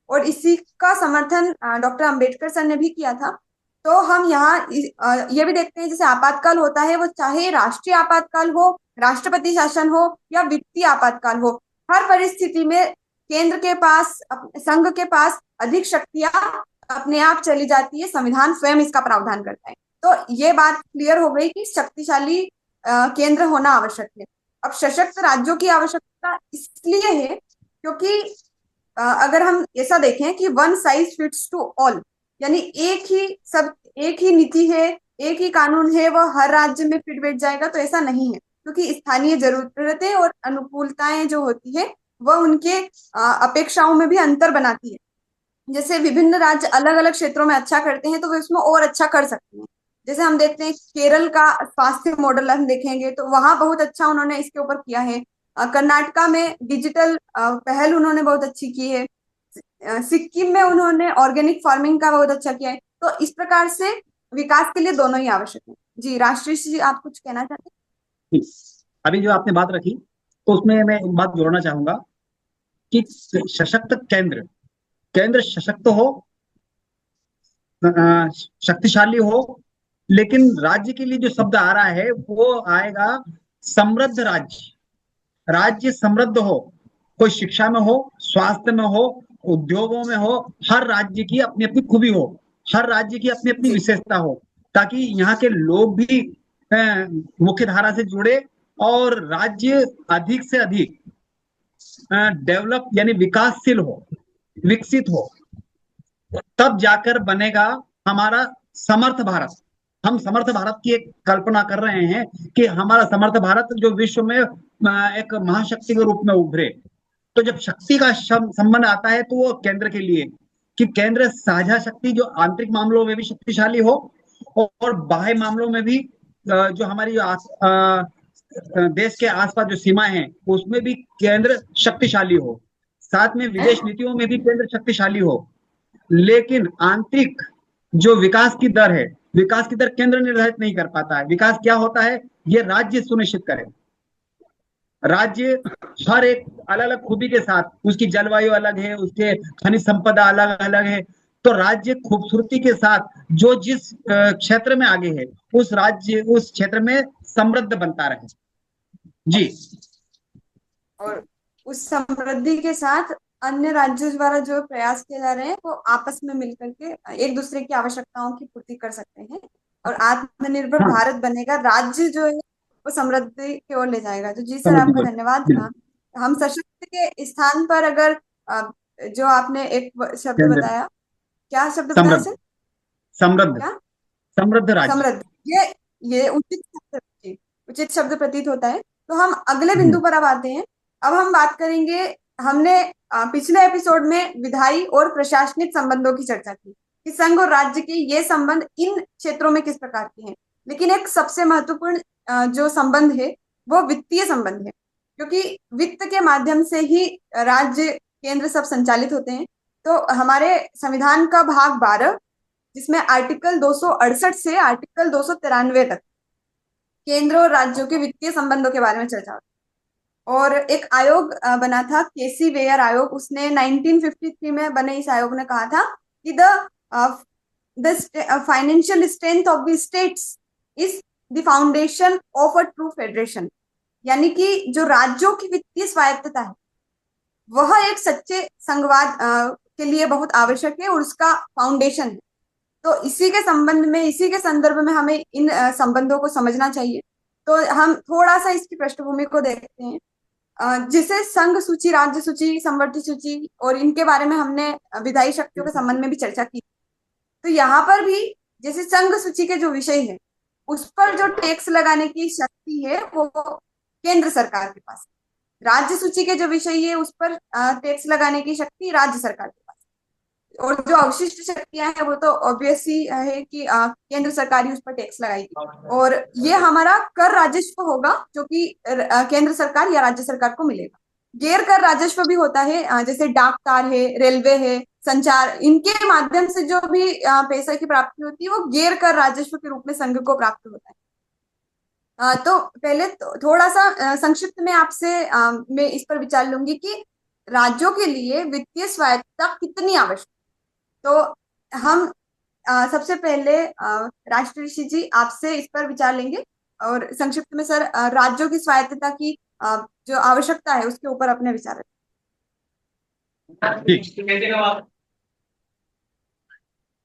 Speaker 2: और इसी का समर्थन डॉक्टर अंबेडकर सर ने भी किया था। तो हम यहाँ ये भी देखते हैं, जैसे आपातकाल होता है वो चाहे राष्ट्रीय आपातकाल हो, राष्ट्रपति शासन हो या वित्तीय आपातकाल हो, हर परिस्थिति में केंद्र के पास, संघ के पास अधिक शक्तियां अपने आप चली जाती है, संविधान स्वयं इसका प्रावधान करता है। तो ये बात क्लियर हो गई कि शक्तिशाली केंद्र होना आवश्यक है। अब सशक्त राज्यों की आवश्यकता इसलिए है क्योंकि अगर हम ऐसा देखें कि one size fits to all, यानी एक ही नीति है, एक ही कानून है, वह हर राज्य में फिट बैठ जाएगा, तो ऐसा नहीं है। क्योंकि स्थानीय जरूरतें और अनुकूलताएं जो होती है वह उनके अपेक्षाओं में भी अंतर बनाती है। जैसे विभिन्न राज्य अलग अलग क्षेत्रों में अच्छा करते हैं तो वे उसमें और अच्छा कर सकते हैं। जैसे हम देखते हैं केरल का स्वास्थ्य मॉडल हम देखेंगे तो वहां बहुत अच्छा उन्होंने इसके ऊपर किया है। कर्नाटका में डिजिटल पहल उन्होंने बहुत अच्छी की है। सिक्किम में उन्होंने ऑर्गेनिक फार्मिंग का बहुत अच्छा किया है। तो इस प्रकार से विकास के लिए दोनों ही आवश्यक है। जी राष्ट्रीय जी, आप कुछ कहना चाहते हैं?
Speaker 3: अभी जो आपने बात रखी तो उसमें मैं एक बात जोड़ना चाहूंगा कि सशक्त केंद्र, केंद्र सशक्त हो, शक्तिशाली हो, लेकिन राज्य के लिए जो शब्द आ रहा है वो आएगा समृद्ध राज्य। राज्य समृद्ध हो, कोई शिक्षा में हो, स्वास्थ्य में हो, उद्योगों में हो, हर राज्य की अपनी अपनी खूबी हो, हर राज्य की अपनी अपनी विशेषता हो, ताकि यहाँ के लोग भी मुख्य धारा से जुड़े और राज्य अधिक से अधिक डेवलप यानी विकासशील हो, विकसित हो, तब जाकर बनेगा हमारा समर्थ भारत। हम समर्थ भारत की एक कल्पना कर रहे हैं कि हमारा समर्थ भारत जो विश्व में एक महाशक्ति के रूप में उभरे। तो जब शक्ति का संबंध आता है तो वो केंद्र के लिए, कि केंद्र साझा शक्ति जो आंतरिक मामलों में भी शक्तिशाली हो और बाह्य मामलों में भी जो हमारी देश के आसपास जो सीमा है उसमें भी केंद्र शक्तिशाली हो, साथ में विदेश नीतियों में भी केंद्र शक्तिशाली हो। लेकिन आंतरिक जो विकास की दर है, विकास की दर केंद्र निर्धारित नहीं कर पाता है। विकास क्या होता है ये राज्य सुनिश्चित करे। राज्य हर एक अलग अलग खूबी के साथ, उसकी जलवायु अलग है, उसके खनिज संपदा अलग अलग है, तो राज्य खूबसूरती के साथ जो जिस क्षेत्र में आगे है उस राज्य उस क्षेत्र में समृद्ध बनता रहे। जी,
Speaker 2: और उस समृद्धि के साथ अन्य राज्यों द्वारा जो प्रयास किए जा रहे हैं वो आपस में मिलकर के एक दूसरे की आवश्यकताओं की पूर्ति कर सकते हैं और आत्मनिर्भर भारत बनेगा। राज्य जो है वो समृद्धि की ओर ले जाएगा। तो जी सर, आपका धन्यवाद। हम सशक्त के स्थान पर अगर जो आपने एक शब्द बताया, क्या शब्द बताया सर?
Speaker 3: समृद्ध।
Speaker 2: क्या?
Speaker 3: समृद्ध राज्य।
Speaker 2: समृद्ध, ये उचित शब्द प्रतीत होता है। तो हम अगले बिंदु पर अब आते हैं। अब हम बात करेंगे, हमने पिछले एपिसोड में विधायी और प्रशासनिक संबंधों की चर्चा की कि संघ और राज्य के ये संबंध इन क्षेत्रों में किस प्रकार के हैं। लेकिन एक सबसे महत्वपूर्ण जो संबंध है वो वित्तीय संबंध है, क्योंकि वित्त के माध्यम से ही राज्य केंद्र सब संचालित होते हैं। तो हमारे संविधान का भाग 12 जिसमें आर्टिकल 268 से आर्टिकल 293 तक केंद्र और राज्यों के वित्तीय संबंधों के बारे में चर्चा होती है। और एक आयोग बना था, केसी वेयर आयोग, उसने 1953 में बने इस आयोग ने कहा था कि the financial strength of the states is the foundation of a true federation, यानी कि जो राज्यों की वित्तीय स्वायत्तता है वह एक सच्चे संघवाद के लिए बहुत आवश्यक है और उसका फाउंडेशन है। तो इसी के संबंध में, इसी के संदर्भ में हमें इन संबंधों को समझना चाहिए। तो हम थोड़ा सा इसकी पृष्ठभूमि को देखते हैं, जिसे संघ सूची, राज्य सूची, समवर्ती सूची और इनके बारे में हमने विधायी शक्तियों के संबंध में भी चर्चा की। तो यहाँ पर भी जैसे संघ सूची के जो विषय है उस पर जो टैक्स लगाने की शक्ति है वो केंद्र सरकार के पास, राज्य सूची के जो विषय है उस पर टैक्स लगाने की शक्ति राज्य सरकार के पास। और जो अवशिष्ट शक्तियां हैं वो तो ऑब्वियस ही है कि केंद्र सरकार ही उस पर टैक्स लगाएगी, और ये हमारा कर राजस्व होगा जो कि केंद्र सरकार या राज्य सरकार को मिलेगा। गैर कर राजस्व भी होता है, जैसे डाक तार है, रेलवे है, संचार, इनके माध्यम से जो भी पैसा की प्राप्ति होती है वो गैर कर राजस्व के रूप में संघ को प्राप्त होता है। तो पहले तो थोड़ा सा संक्षिप्त में आपसे मैं इस पर विचार लूंगी कि राज्यों के लिए वित्तीय स्वायत्तता कितनी आवश्यक। तो हम सबसे पहले राष्ट्रीय ऋषि जी आपसे इस पर विचार लेंगे, और संक्षिप्त में सर राज्यों की स्वायत्तता की जो आवश्यकता है उसके ऊपर अपने विचार रखें।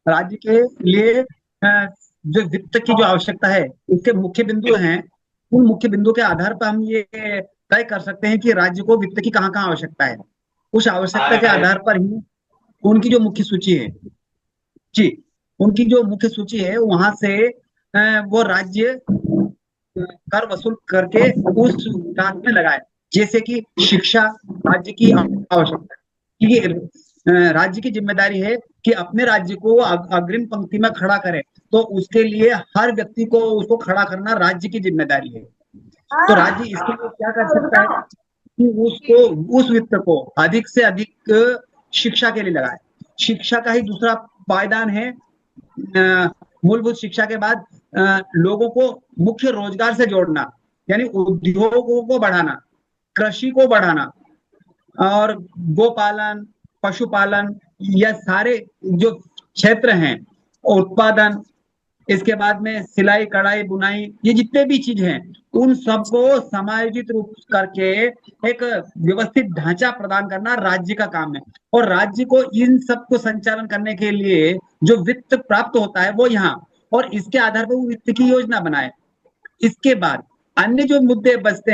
Speaker 3: राज्य के लिए जो वित्त की जो आवश्यकता है उसके मुख्य बिंदु हैं, उन मुख्य बिंदुओं के आधार पर हम ये तय कर सकते हैं कि राज्य को वित्त की कहाँ कहाँ आवश्यकता है। उस आवश्यकता के आधार पर ही उनकी जो मुख्य सूची है जी, उनकी जो मुख्य सूची है वहां से वो राज्य कर वसूल करके उस काम में लगाए। जैसे कि शिक्षा राज्य की आवश्यकता है, क्योंकि राज्य की जिम्मेदारी है कि अपने राज्य को अग्रिम पंक्ति में खड़ा करे, तो उसके लिए हर व्यक्ति को उसको खड़ा करना राज्य की जिम्मेदारी है। तो राज्य इसके लिए क्या कर सकता है कि उसको उस वित्त को अधिक से अधिक शिक्षा के लिए लगाए। शिक्षा का ही दूसरा पायदान है मूलभूत शिक्षा के बाद लोगों को मुख्य रोजगार से जोड़ना, यानी उद्योगों को बढ़ाना, कृषि को बढ़ाना, और गोपालन, पशुपालन, यह सारे जो क्षेत्र हैं, उत्पादन, इसके बाद में सिलाई कढ़ाई बुनाई, ये जितने भी चीज हैं उन सबको समायोजित रूप करके एक व्यवस्थित ढांचा प्रदान करना राज्य का काम है। और राज्य को इन सबको संचालन करने के लिए जो वित्त प्राप्त होता है वो यहाँ, और इसके आधार पर वो वित्त की योजना बनाए। इसके बाद अन्य जो मुद्दे बचते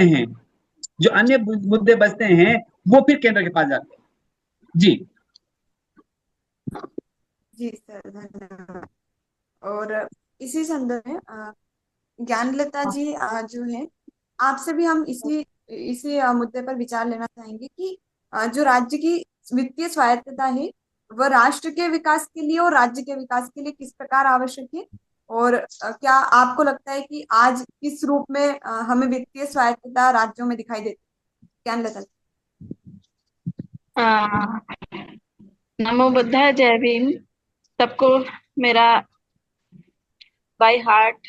Speaker 3: हैं, वो फिर केंद्र के पास जाते हैं। जी
Speaker 2: जी सर, धन्यवाद। और इसी संदर्भ में ज्ञानलता जी जो है, आपसे भी हम इसी इसी मुद्दे पर विचार लेना चाहेंगे कि जो राज्य की वित्तीय स्वायत्तता है वह राष्ट्र के विकास के लिए और राज्य के विकास के लिए किस प्रकार आवश्यक है, और क्या आपको लगता है कि आज किस रूप में हमें वित्तीय स्वायत्तता राज्यों में दिखाई देती है? ज्ञानलता जी।
Speaker 6: नमो बुद्धाय, जय भीम। सबको मेरा बाय हार्ट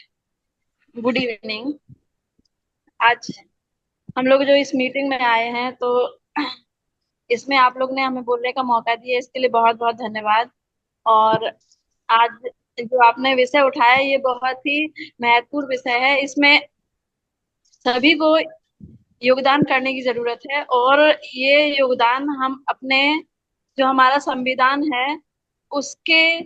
Speaker 6: गुड इवनिंग। आज हम लोग जो इस मीटिंग में आए हैं, तो इसमें आप लोग ने हमें बोलने का मौका दिया, इसके लिए बहुत बहुत धन्यवाद। और आज जो आपने विषय उठाया ये बहुत ही महत्वपूर्ण विषय है, इसमें सभी को योगदान करने की जरूरत है, और ये योगदान हम अपने जो हमारा संविधान है उसके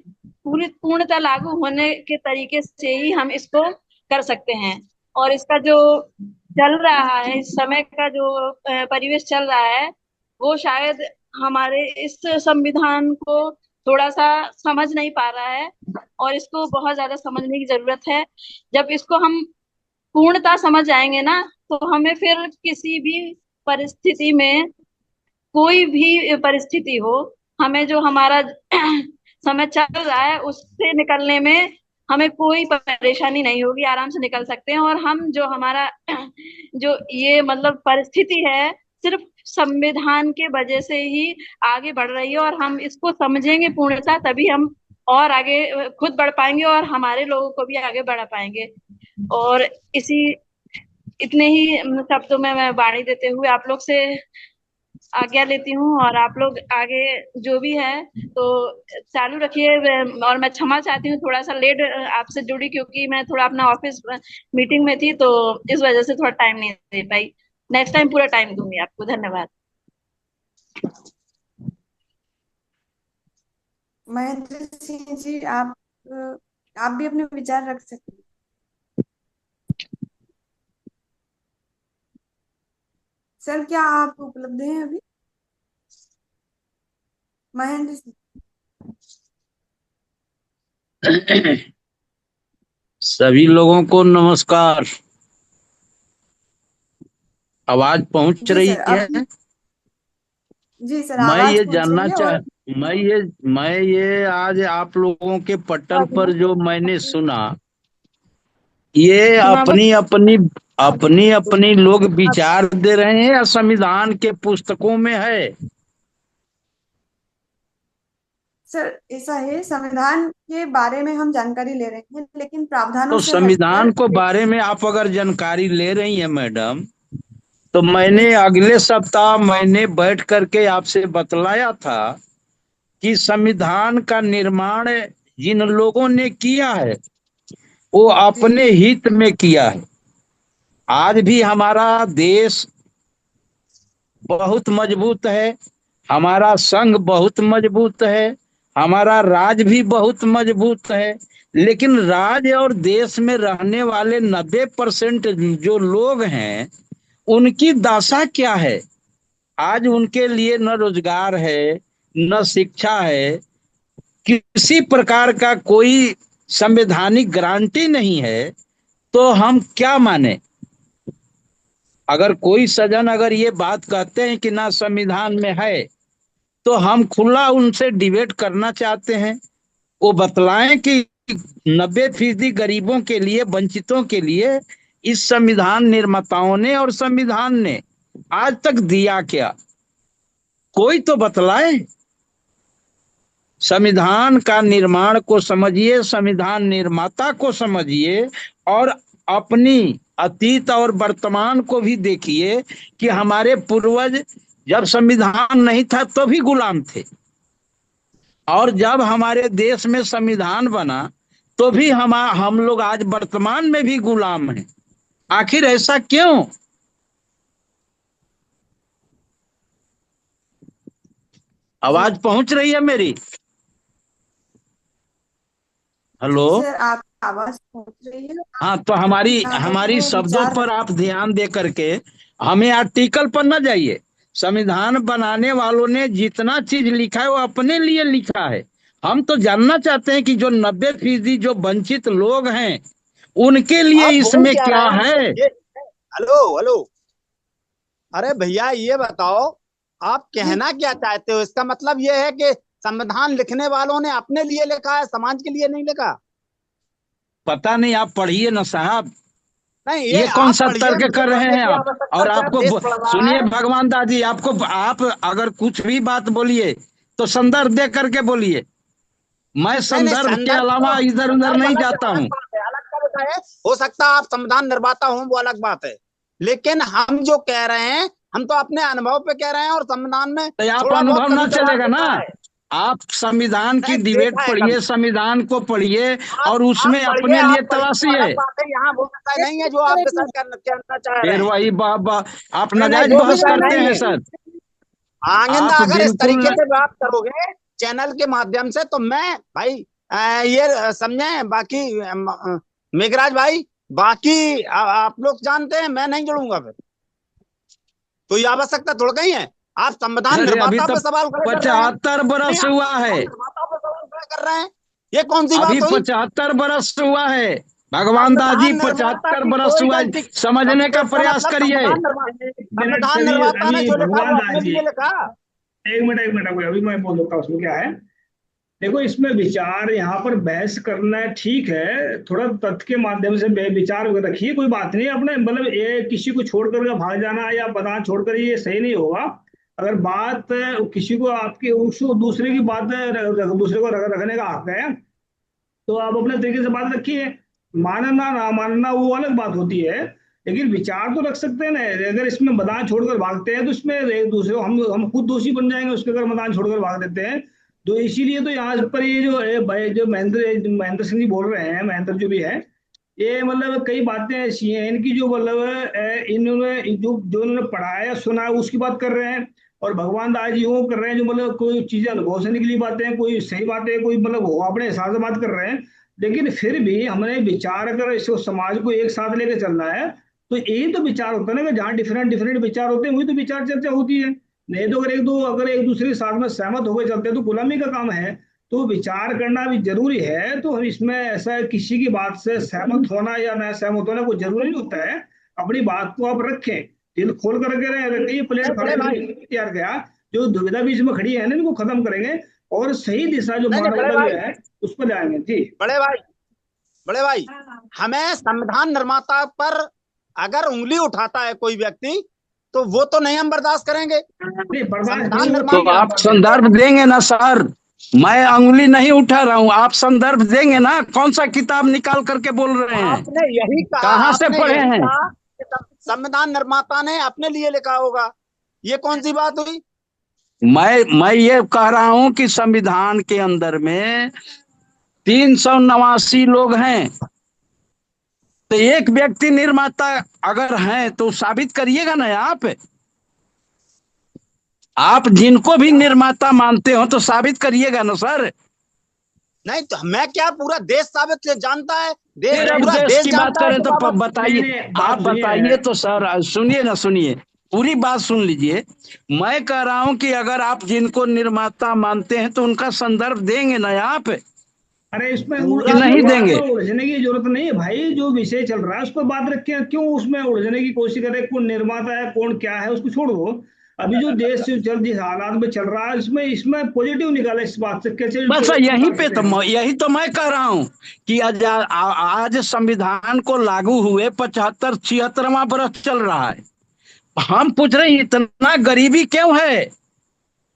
Speaker 6: पूर्णतः लागू होने के तरीके से ही हम इसको कर सकते हैं। और इसका जो चल रहा है, इस समय का जो परिवेश चल रहा है, वो शायद हमारे इस संविधान को थोड़ा सा समझ नहीं पा रहा है, और इसको बहुत ज्यादा समझने की जरूरत है। जब इसको हम पूर्णतः समझ जाएंगे ना, तो हमें फिर किसी भी परिस्थिति में, कोई भी परिस्थिति हो, हमें जो हमारा समय चल रहा है उससे निकलने में हमें कोई परेशानी नहीं होगी, आराम से निकल सकते हैं। और हम जो हमारा जो ये मतलब परिस्थिति है, सिर्फ संविधान के वजह से ही आगे बढ़ रही है, और हम इसको समझेंगे पूर्णतः, तभी हम और आगे खुद बढ़ पाएंगे और हमारे लोगों को भी आगे बढ़ा पाएंगे। और इतने ही शब्दों में मैं वाणी देते हुए आप लोग से आज्ञा लेती हूँ, और आप लोग आगे जो भी है तो चालू रखिए। और मैं क्षमा चाहती हूँ, थोड़ा सा लेट आपसे जुड़ी, क्योंकि मैं थोड़ा अपना ऑफिस मीटिंग में थी, तो इस वजह से थोड़ा टाइम नहीं दे पाई। नेक्स्ट टाइम पूरा टाइम दूंगी आपको। धन्यवाद।
Speaker 2: महेंद्र सिंह जी, आप भी अपने विचार रख सकते हैं। सर, क्या आप उपलब्ध हैं अभी? महेंद्र सिंह।
Speaker 7: सभी लोगों को नमस्कार। आवाज पहुंच
Speaker 2: जी
Speaker 7: रही
Speaker 2: सर,
Speaker 7: है?
Speaker 2: जी सर,
Speaker 7: मैं
Speaker 2: आवाज
Speaker 7: ये
Speaker 2: पहुंच
Speaker 7: जानना
Speaker 2: रही है। और
Speaker 7: मैं ये आज आप लोगों के पटल पर जो मैंने सुना, ये अपनी अपनी लोग विचार दे रहे हैं या संविधान के पुस्तकों में है?
Speaker 2: सर ऐसा है, संविधान के बारे में हम जानकारी ले रहे हैं, लेकिन प्रावधानों
Speaker 7: तो
Speaker 2: से
Speaker 7: संविधान को
Speaker 2: हटकर
Speaker 7: बारे में आप अगर जानकारी ले रही हैं मैडम, तो मैंने अगले सप्ताह मैंने बैठ करके आपसे बतलाया था कि संविधान का निर्माण जिन लोगों ने किया है वो अपने हित में किया है। आज भी हमारा देश बहुत मजबूत है, हमारा संघ बहुत मजबूत है, हमारा राज भी बहुत मजबूत है, लेकिन राज्य और देश में रहने वाले 90% जो लोग हैं उनकी दशा क्या है? आज उनके लिए न रोजगार है, न शिक्षा है, किसी प्रकार का कोई संवैधानिक गारंटी नहीं है। तो हम क्या माने? अगर कोई सज्जन अगर ये बात कहते हैं कि ना संविधान में है, तो हम खुला उनसे डिबेट करना चाहते हैं। वो बतलाएं कि 90% गरीबों के लिए, वंचितों के लिए इस संविधान निर्माताओं ने और संविधान ने आज तक दिया क्या? कोई तो बतलाए। संविधान का निर्माण को समझिए, संविधान निर्माता को समझिए, और अपनी अतीत और वर्तमान को भी देखिए कि हमारे पूर्वज जब संविधान नहीं था तो भी गुलाम थे, और जब हमारे देश में संविधान बना तो भी हम लोग आज वर्तमान में भी गुलाम हैं। आखिर ऐसा क्यों? आवाज पहुंच रही है मेरी? हेलो?
Speaker 2: सर आपकी आवाज पहुंच रही है।
Speaker 7: हाँ, तो हमारी शब्दों पर आप ध्यान दे करके हमें आर्टिकल पर न जाइए। संविधान बनाने वालों ने जितना चीज लिखा है वो अपने लिए लिखा है। हम तो जानना चाहते हैं कि जो 90% जो वंचित लोग हैं उनके लिए
Speaker 4: आप बोल
Speaker 7: इसमें क्या
Speaker 4: रहे हैं?
Speaker 7: है।
Speaker 4: हेलो हेलो, अरे भैया ये बताओ, आप कहना क्या चाहते हो? इसका मतलब ये है कि संविधान लिखने वालों ने अपने लिए लिखा है, समाज के लिए नहीं लिखा?
Speaker 7: पता नहीं, आप पढ़िए ना साहब।
Speaker 4: नहीं,
Speaker 7: ये कौन
Speaker 4: आप
Speaker 7: सा
Speaker 4: पढ़िए,
Speaker 7: तर्क
Speaker 4: मुझे
Speaker 7: कर रहे
Speaker 4: पढ़ने
Speaker 7: हैं
Speaker 4: की
Speaker 7: आप?
Speaker 4: आवश्यकता
Speaker 7: और
Speaker 4: क्या है?
Speaker 7: आपको
Speaker 4: देश पढ़ रहा
Speaker 7: सुनिए
Speaker 4: है।
Speaker 7: भगवान दादी, आप अगर कुछ भी बात बोलिए तो संदर्भ दे करके बोलिए। मैं
Speaker 4: नहीं नहीं,
Speaker 7: संदर्भ के
Speaker 4: संदर्भ
Speaker 7: अलावा
Speaker 4: तो
Speaker 7: इधर उधर
Speaker 4: संदर्भ
Speaker 7: नहीं
Speaker 4: अलग
Speaker 7: जाता
Speaker 4: अलग
Speaker 7: हूँ।
Speaker 4: बात है, अलग बात है। हो सकता है आप संविधान निर्माता हो, वो अलग बात है, लेकिन हम जो कह रहे हैं हम तो अपने अनुभव पे कह रहे हैं, और संविधान में
Speaker 7: तो आप
Speaker 4: थोड़ा बहुत
Speaker 7: अनुभव ना
Speaker 4: कभी कभार
Speaker 7: चलेगा ना?
Speaker 4: लिखा है।
Speaker 7: आप संविधान की
Speaker 4: नहीं,
Speaker 7: डिबेट
Speaker 4: देखा है
Speaker 7: पढ़िए,
Speaker 4: कभी।
Speaker 7: संविधान को पढ़िए और
Speaker 4: आप
Speaker 7: उसमें
Speaker 4: पढ़िए,
Speaker 7: अपने लिए
Speaker 4: आप पढ़िए तो
Speaker 7: तलाशिए।
Speaker 4: अलग बात है, यहाँ वो विषय नहीं है जो आप डिसाइड करना चाह रहे
Speaker 7: फिर
Speaker 4: हैं।
Speaker 7: वही आप
Speaker 4: नहीं नहीं,
Speaker 7: नाजायज
Speaker 4: वो
Speaker 7: बहस
Speaker 4: विषय
Speaker 7: करते
Speaker 4: नहीं
Speaker 7: हैं
Speaker 4: है।
Speaker 7: सर।
Speaker 4: आइंदा
Speaker 7: आप
Speaker 4: अगर इस
Speaker 7: बिल्कुल
Speaker 4: तरीके से बात करोगे चैनल के माध्यम से, तो मैं भाई ये समझे, बाकी मेघराज भाई, बाकी आप लोग जानते हैं, मैं नहीं जुड़ूंगा फिर। तो ये आवश्यकता थोड़ा कहीं है। आप संविधान
Speaker 7: अरे अभी
Speaker 4: निर्माता
Speaker 7: तो
Speaker 4: पे सवाल खड़े कर रहे हैं।
Speaker 7: 75
Speaker 4: नहीं,
Speaker 7: बरस
Speaker 4: आप
Speaker 7: हुआ है।
Speaker 4: संविधान निर्माता पे सवाल खड़े कर रहे हैं, ये कौन सी
Speaker 7: अभी
Speaker 4: बात हुई?
Speaker 7: 75 बरस हुआ है। भगवान दादी,
Speaker 4: संविधान निर्माता
Speaker 7: 75
Speaker 4: की
Speaker 7: बरस
Speaker 4: कोई
Speaker 7: हुआ है।
Speaker 4: गलती,
Speaker 7: समझने का
Speaker 4: इसका
Speaker 7: प्रयास
Speaker 4: मतलब
Speaker 7: करिए।
Speaker 4: संविधान
Speaker 5: अभी
Speaker 4: निर्माता ने
Speaker 5: अभी
Speaker 4: जो लिखा
Speaker 5: भगवान
Speaker 4: वो
Speaker 5: दास
Speaker 4: अपने
Speaker 5: जी,
Speaker 4: लिए लिखा।
Speaker 5: एक मिनट अभी मैं बोल देता हूँ उसमें क्या है। देखो, इसमें विचार यहाँ पर बहस करना ठीक है, थोड़ा तथ्य के माध्यम से विचार रखिए, कोई बात नहीं। अपने मतलब ये किसी को छोड़कर के भाग जाना या बदान छोड़कर, ये सही नहीं होगा। अगर बात किसी को आपके उसको दूसरे की बात दूसरे को रखने का हक है, तो आप अपने तरीके से बात रखिए। मानना ना मानना वो अलग बात होती है, लेकिन विचार तो रख सकते हैं ना। अगर इसमें मैदान छोड़कर भागते हैं तो इसमें एक दूसरे को हम खुद दोषी बन जाएंगे उसके, अगर मैदान छोड़कर भाग देते हैं तो। इसीलिए तो यहाँ पर ये जो भाई जो महेंद्र सिंह जी बोल रहे हैं, महेंद्र जो भी है, ये मतलब कई बातें ऐसी हैं इनकी जो मतलब इन्होंने जो इन्होंने पढ़ा है या सुना है उसकी बात कर रहे हैं। और भगवान दास जी वो कर रहे हैं जो मतलब कोई चीजें अनुभव से निकली बातें हैं, कोई सही बातें, कोई मतलब वो अपने हिसाब से बात कर रहे हैं। लेकिन फिर भी हमने विचार, अगर इसको समाज को एक साथ लेकर चलना है, तो यही तो विचार होता है ना कि जहाँ डिफरेंट डिफरेंट विचार होते हैं वही तो विचार चर्चा होती है। नहीं तो अगर एक दूसरे के साथ में सहमत होकर चलते हैं तो गुलामी का काम है। तो विचार करना भी जरूरी है। तो हम इसमें ऐसा किसी की बात से सहमत होना या न सहमत होना कोई जरूरी नहीं होता है। अपनी बात को आप रखें, दिल खोल कर रखें, प्लेट
Speaker 4: बड़े भाई,
Speaker 5: तैयार किया, जो दुविधा बीच में खड़ी है ना इनको खत्म करेंगे। और सही दिशा जो
Speaker 4: नहीं, बड़े
Speaker 5: मानवता
Speaker 4: भाई,
Speaker 5: जो है उस पर जाएंगे जी।
Speaker 4: बड़े भाई, हमें संविधान निर्माता पर अगर उंगली उठाता है कोई व्यक्ति, तो वो तो नहीं हम बर्दाश्त करेंगे।
Speaker 5: नहीं, बर्दाश्त
Speaker 4: संविधान
Speaker 5: नहीं, वो
Speaker 7: तो
Speaker 5: ठीक है,
Speaker 7: आप
Speaker 5: बात है।
Speaker 7: संदर्भ देंगे ना सर? मैं अंगुली नहीं उठा रहा हूँ, आप संदर्भ देंगे ना? कौन सा किताब निकाल करके बोल रहे हैं?
Speaker 4: आपने यही कहा,
Speaker 7: कहाँ से
Speaker 4: आपने
Speaker 7: पढ़े
Speaker 4: यही
Speaker 7: हैं?
Speaker 4: कहा कि संविधान निर्माता ने अपने लिए लिखा होगा। ये कौन सी बात हुई?
Speaker 7: मैं ये कह रहा हूँ कि संविधान के अंदर में 389 लोग हैं, तो एक व्यक्ति निर्माता अगर हैं तो साबित करिएगा ना आप जिनको भी निर्माता मानते हो तो साबित करिएगा ना सर।
Speaker 4: नहीं तो मैं क्या, पूरा देश साबित जानता है,
Speaker 7: फिर अब
Speaker 4: पूरा
Speaker 7: देश
Speaker 4: देश
Speaker 7: की बात
Speaker 4: जानता है
Speaker 7: करें
Speaker 4: तो
Speaker 7: तो
Speaker 4: बाबा।
Speaker 7: बताइए,
Speaker 5: नहीं, बात
Speaker 7: आप
Speaker 5: सुनिए।
Speaker 7: बताइए तो सर। सुनिए ना, सुनिए, पूरी बात सुन लीजिए। मैं कह रहा हूं कि अगर आप जिनको निर्माता मानते हैं तो उनका संदर्भ देंगे ना आप?
Speaker 5: अरे इसमें
Speaker 7: कि
Speaker 4: पूरा
Speaker 7: नहीं
Speaker 5: बात
Speaker 7: देंगे?
Speaker 5: में उलझने की जरूरत नहीं है भाई, जो विषय चल रहा है उस पर बात रखें, क्यों उसमें उलझने की कोशिश करें? कौन निर्माता है, कौन क्या है, उसको छोड़ दो। अभी जो देश चल जिस हालात में चल रहा है, इसमें पॉजिटिव निकाले इस बात से, कैसे
Speaker 7: बस
Speaker 5: पॉजिटिव
Speaker 7: यहीं
Speaker 5: निकाल
Speaker 7: पे
Speaker 5: सकते
Speaker 7: तो
Speaker 5: हैं?
Speaker 7: यही तो मैं कह रहा हूं कि आज संविधान को लागू हुए 75-76वां बरस चल रहा है। हम पूछ रहे हैं इतना गरीबी क्यों है?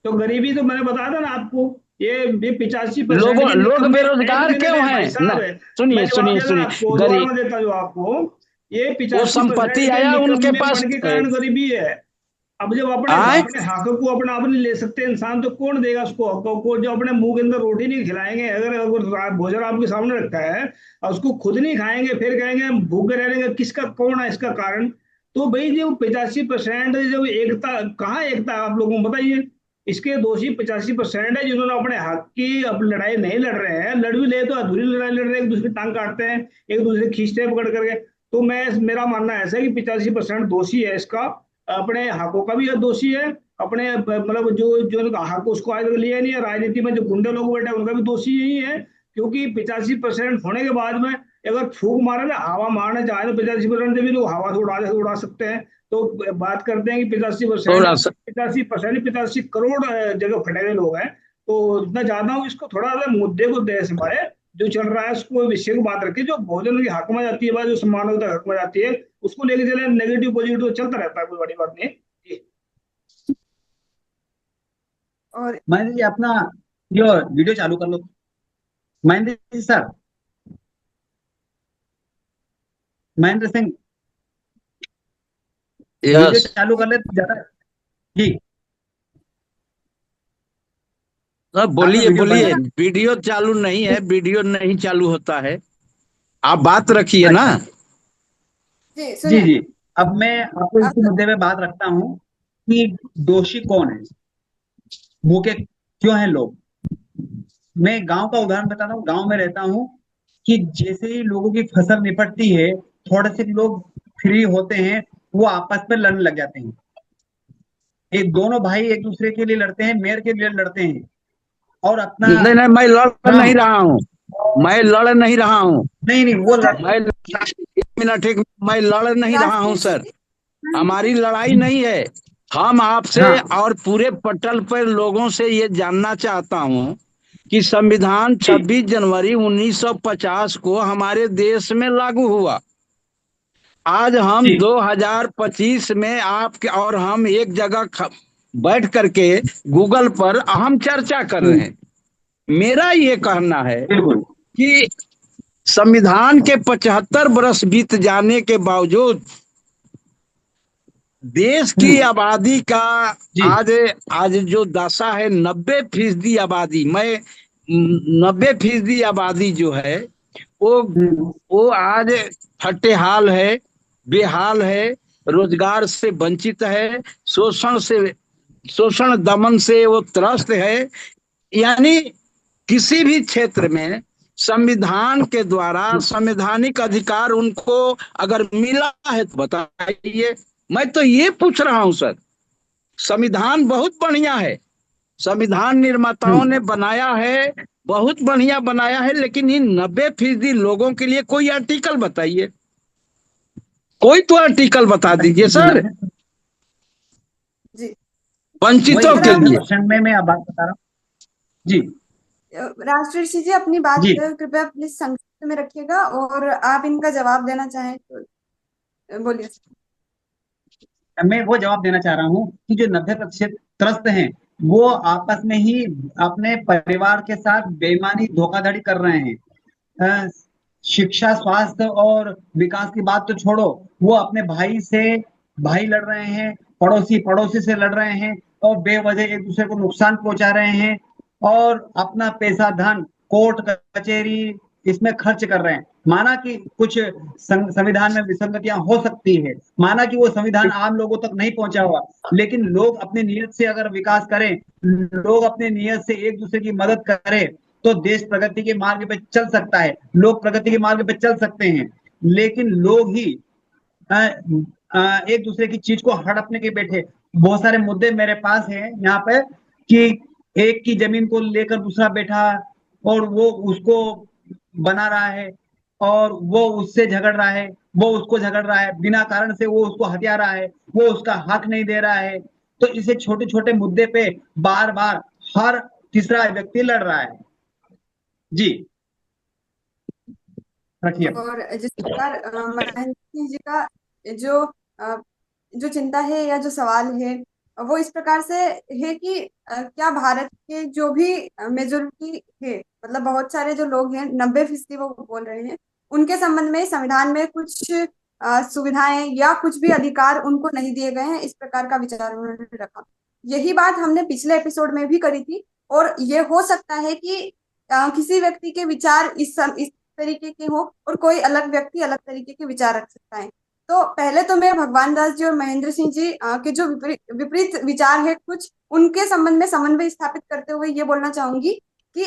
Speaker 5: तो गरीबी तो मैंने बताया था ना आपको, ये 85% की
Speaker 7: लोग
Speaker 5: इनकम में एक
Speaker 7: बेरोजगार
Speaker 5: मिनट
Speaker 7: क्यों
Speaker 5: है भाई
Speaker 7: हैं
Speaker 5: साहब
Speaker 7: ना?
Speaker 5: है।
Speaker 7: सुनिए
Speaker 5: मैं जवाब
Speaker 7: सुनिए
Speaker 5: देता
Speaker 7: सुनिए,
Speaker 5: आपको, दोबारा
Speaker 7: गरीब
Speaker 5: मैं देता हूँ आपको। ये
Speaker 7: वो
Speaker 5: 85%
Speaker 7: संपत्ति
Speaker 5: के
Speaker 7: आया
Speaker 5: निकम
Speaker 7: उनके
Speaker 5: में
Speaker 7: पास।
Speaker 5: पड़ के कारण गरीबी है। अब जब अपने
Speaker 7: आए
Speaker 5: अपने हक को अपना आप नहीं ले सकते इंसान, तो कौन देगा उसको हकों को? जो अपने मुंह के अंदर रोटी नहीं खिलाएंगे, अगर भोजन आपके सामने रखा है और उसको खुद नहीं खाएंगे, फिर कहेंगे हम भूखे रहेंगे, किसका कौन है इसका कारण? तो भाई जो 85% जो एकता, कहाँ एकता है आप लोगों को बताइए? इसके दोषी 85% है जिन्होंने अपने हक की अब लड़ाई नहीं लड़ रहे हैं, लड़ भी ले तो अधूरी लड़ाई लड़ रहे हैं, एक दूसरे की टांग काटते हैं, एक दूसरे खींचते हैं पकड़ करके। तो मेरा मानना ऐसा है कि 85% दोषी है इसका, अपने हकों का भी दोषी है, अपने मतलब जो जो हक उसको आज तक लिया नहीं है, राजनीति में जो गुंडे लोग बैठे हैं उनका भी दोषी यही है। क्योंकि 85% होने के बाद में अगर फूक मारे ना, हवा मारने जाए तो 85% से भी लोग हवा से उड़ा सकते हैं। तो बात करते हैं कि 85%
Speaker 7: थोड़ा सा
Speaker 5: 85% 85 करोड़ जगह फटे हुए लोग हैं। तो मैं चाहता हूँ इसको थोड़ा सा मुद्दे को दे पाए, जो चल रहा है उसको, विषय को बात रखे, जो भोजन के हक में जाती है बात, जो मानवता हक में जाती है, उसको लेके चले। नेगेटिव पॉजिटिव तो चलता रहता है, कोई बड़ी बात नहीं जी।
Speaker 2: और
Speaker 3: महेंद्र जी अपना ये वीडियो चालू कर लो। Mahendra ji sir, Mahendra Singh video
Speaker 7: yes
Speaker 3: चालू कर ले तो ज्यादा। जी
Speaker 7: सर,
Speaker 3: आपका
Speaker 7: बोलिए
Speaker 3: वीडियो बंद
Speaker 7: बोलिए।
Speaker 3: है।
Speaker 7: वीडियो चालू नहीं है, वीडियो नहीं चालू होता है, आप बात रखिए ना।
Speaker 3: अच्छा
Speaker 2: जी
Speaker 3: जी
Speaker 2: सुनिए।
Speaker 3: जी, अब मैं आपको
Speaker 2: आप
Speaker 3: इसी मुद्दे पे बात रखता हूँ कि दोषी कौन है, भूखे क्यों हैं लोग। मैं गांव का उदाहरण बताता हूँ, गांव में रहता हूँ कि जैसे ही लोगों की फसल निपटती है, थोड़े से लोग फ्री होते हैं, वो आपस में लड़ने लग जाते हैं। एक दोनों भाई एक दूसरे के लिए लड़ते हैं, मेयर के लिए लड़ते हैं और अपना
Speaker 7: नहीं नहीं, मैं लड़
Speaker 3: काम।
Speaker 7: नहीं रहा हूँ, मैं लड़ नहीं रहा हूँ।
Speaker 3: नहीं नहीं, वो
Speaker 7: मैं 1 मिनट, मैं लड़ नहीं रहा हूँ
Speaker 2: राजनीति
Speaker 7: सर, हमारी लड़ाई नहीं है। हम आपसे
Speaker 3: हाँ
Speaker 7: और पूरे पटल पर लोगों से ये जानना चाहता हूँ कि संविधान
Speaker 3: जी
Speaker 7: 26 जनवरी 1950 को हमारे देश में लागू हुआ। आज हम
Speaker 3: जी
Speaker 7: 2025 में आपके और हम एक जगह बैठ करके गूगल पर हम चर्चा कर रहे हैं। मेरा ये कहना है
Speaker 3: बिल्कुल
Speaker 7: कि संविधान के 75 बरस बीत जाने के बावजूद देश की आबादी का
Speaker 3: जी
Speaker 7: आज आज जो दशा है, 90% आबादी, मैं 90% आबादी जो है वो
Speaker 3: हम्म,
Speaker 7: वो आज फटेहाल है, बेहाल है, रोजगार से वंचित है, शोषण दमन से वो त्रस्त है। यानी किसी भी क्षेत्र में संविधान के द्वारा संवैधानिक अधिकार उनको अगर मिला है तो बताइए। मैं तो ये पूछ रहा हूं सर, संविधान बहुत बढ़िया है, संविधान निर्माताओं ने बनाया है, बहुत बढ़िया बनाया है, लेकिन इन 90% लोगों के लिए कोई आर्टिकल बताइए, कोई तो आर्टिकल बता दीजिए सर,
Speaker 2: जी
Speaker 7: वंचितों
Speaker 3: वही
Speaker 2: अगर
Speaker 7: के
Speaker 2: आप
Speaker 3: 75%
Speaker 7: लिए।
Speaker 3: में मैं अब बात बता रहा हूँ। जी
Speaker 2: राष्ट्रीय जी अपनी बात
Speaker 3: जी
Speaker 2: कृपया प्लीज संक्षिप्त में रखिएगा, और आप इनका जवाब देना चाहें तो बोलिए।
Speaker 3: मैं वो जवाब देना चाह रहा हूँ कि जो 90% त्रस्त हैं वो आपस में ही अपने परिवार के साथ बेईमानी धोखाधड़ी कर रहे हैं। अ, शिक्षा, स्वास्थ्य और विकास की बात तो छोड़ो, वो अपने भाई से भाई लड़ रहे हैं, पड़ोसी पड़ोसी से लड़ रहे हैं और बेवजह एक दूसरे को नुकसान पहुंचा रहे हैं और अपना पैसा धन कोर्ट कचहरी इसमें खर्च कर रहे हैं। माना कि कुछ संविधान में विसंगतियां हो सकती है, माना कि वो संविधान आम लोगों तक नहीं पहुंचा हुआ, लेकिन लोग अपनी नियत से अगर विकास करें, लोग अपनी नियत से एक दूसरे की मदद करें तो देश प्रगति के मार्ग पे चल सकता है, लोग प्रगति के मार्ग पे चल सकते हैं। लेकिन लोग ही एक दूसरे की चीज को हड़पने के बैठे। बहुत सारे मुद्दे मेरे पास हैं यहाँ पे कि एक की जमीन को लेकर दूसरा बैठा और वो उसको बना रहा है और वो उससे झगड़ रहा है, वो उसको झगड़ रहा है, बिना कारण से वो उसको हत्या रहा है, वो उसका हक नहीं दे रहा है। तो इसे छोटे छोटे मुद्दे पे बार बार हर तीसरा व्यक्ति लड़ रहा है। जी रखिए।
Speaker 2: और जिस प्रकार महेंद्र सिंह जी का जो अ, जो चिंता है या जो सवाल है वो इस प्रकार से है कि क्या भारत के जो भी मेजोरिटी है, मतलब बहुत सारे जो लोग हैं, 90% वो बोल रहे हैं, उनके संबंध में संविधान में कुछ सुविधाएं या कुछ भी अधिकार उनको नहीं दिए गए हैं, इस प्रकार का विचार उन्होंने रखा। यही बात हमने पिछले एपिसोड में भी करी थी, और ये हो सकता है कि किसी व्यक्ति के विचार इस तरीके के हो और कोई अलग व्यक्ति अलग तरीके के विचार रख सकता है। तो पहले तो मैं भगवान दास जी और महेंद्र सिंह जी के जो विपरीत विचार है कुछ, उनके संबंध में समन्वय स्थापित करते हुए ये बोलना चाहूंगी कि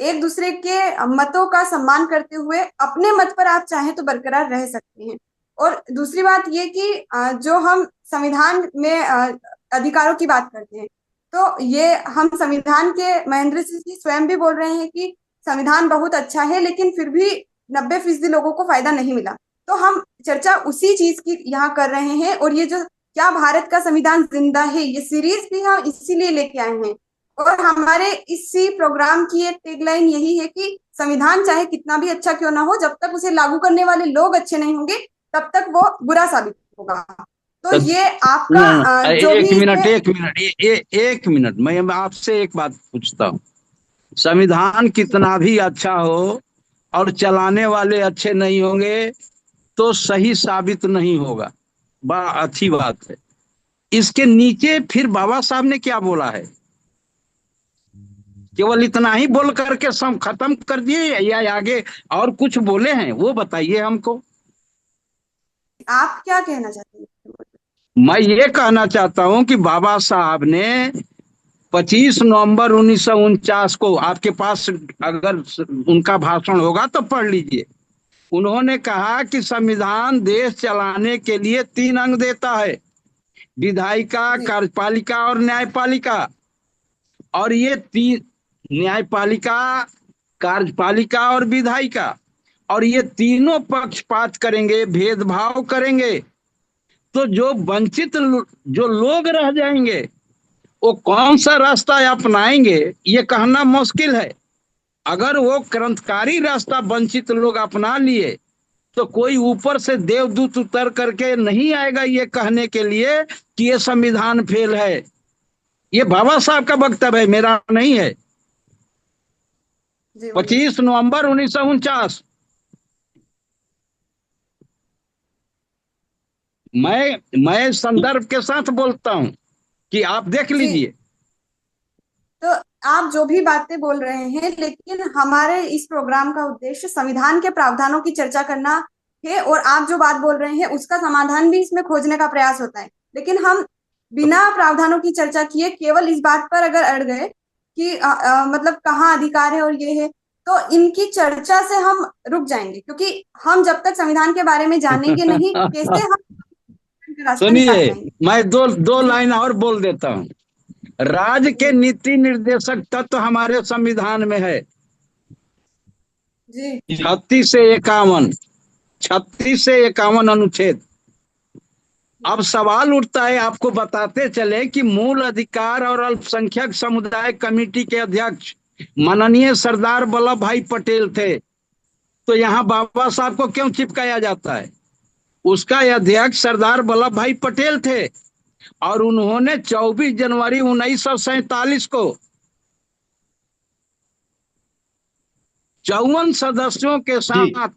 Speaker 2: एक दूसरे के मतों का सम्मान करते हुए अपने मत पर आप चाहें तो बरकरार रह सकते हैं। और दूसरी बात ये कि जो हम संविधान में अधिकारों की बात करते हैं, तो ये हम संविधान के, महेंद्र सिंह जी स्वयं भी बोल रहे हैं कि संविधान बहुत अच्छा है लेकिन फिर भी 90% लोगों को फायदा नहीं मिला। तो हम चर्चा उसी चीज की यहाँ कर रहे हैं, और ये जो क्या भारत का संविधान जिंदा है, ये सीरीज भी हम इसीलिए लेके आए हैं। और हमारे इसी प्रोग्राम की एक टैगलाइन यही है कि संविधान चाहे कितना भी अच्छा क्यों ना हो, जब तक उसे लागू करने वाले लोग अच्छे नहीं होंगे तब तक वो बुरा साबित होगा। तो ये आपका जो
Speaker 7: एक
Speaker 2: भी
Speaker 7: मिनट एक मिनट मैं आपसे एक बात पूछता हूँ। संविधान कितना भी अच्छा हो और चलाने वाले अच्छे नहीं होंगे तो सही साबित नहीं होगा। बड़ा अच्छी बात है। इसके नीचे फिर बाबा साहब ने क्या बोला है? केवल इतना ही बोल करके सब खत्म कर दिए या आगे और कुछ बोले हैं? वो बताइए हमको।
Speaker 2: आप क्या कहना चाहते हैं?
Speaker 7: मैं ये कहना चाहता हूं कि बाबा साहब ने 25 नवंबर 1949 को, आपके पास अगर उनका भाषण होगा तो पढ़ लीजिए, उन्होंने कहा कि संविधान देश चलाने के लिए 3 अंग देता है, विधायिका, कार्यपालिका और न्यायपालिका। और ये 3, न्यायपालिका, कार्यपालिका और विधायिका, और ये तीनों पक्षपात करेंगे, भेदभाव करेंगे, तो जो वंचित जो लोग रह जाएंगे वो कौन सा रास्ता अपनाएंगे ये कहना मुश्किल है। अगर वो क्रांतिकारी रास्ता वंचित लोग अपना लिए तो कोई ऊपर से देवदूत उतर करके नहीं आएगा ये कहने के लिए कि ये संविधान फेल है। ये बाबा साहब का वक्तव्य है, मेरा नहीं है। 25 नवंबर 1949। मैं संदर्भ के साथ बोलता हूं कि आप देख लीजिए।
Speaker 2: तो आप जो भी बातें बोल रहे हैं, लेकिन हमारे इस प्रोग्राम का उद्देश्य संविधान के प्रावधानों की चर्चा करना है, और आप जो बात बोल रहे हैं उसका समाधान भी इसमें खोजने का प्रयास होता है। लेकिन हम बिना प्रावधानों की चर्चा किए केवल इस बात पर अगर अड़ गए कि मतलब कहाँ अधिकार है और ये है, तो इनकी चर्चा से हम रुक जाएंगे, क्योंकि हम जब तक संविधान के बारे में जानेंगे नहीं कैसे हम रास्ता निकाल
Speaker 7: सुनिए,
Speaker 2: पाएंगे।
Speaker 7: मैं दो लाइन और बोल देता हूं। राज्य के नीति निर्देशक तत्व हमारे संविधान में है,
Speaker 2: जी
Speaker 7: 36 से 51 अनुच्छेद। अब सवाल उठता है, आपको बताते चले कि मूल अधिकार और अल्पसंख्यक समुदाय कमेटी के अध्यक्ष माननीय सरदार वल्लभ भाई पटेल थे, तो यहाँ बाबा साहब को क्यों चिपकाया जाता है? उसका अध्यक्ष सरदार वल्लभ भाई पटेल थे और उन्होंने 24 जनवरी 1947 को 54 सदस्यों के साथ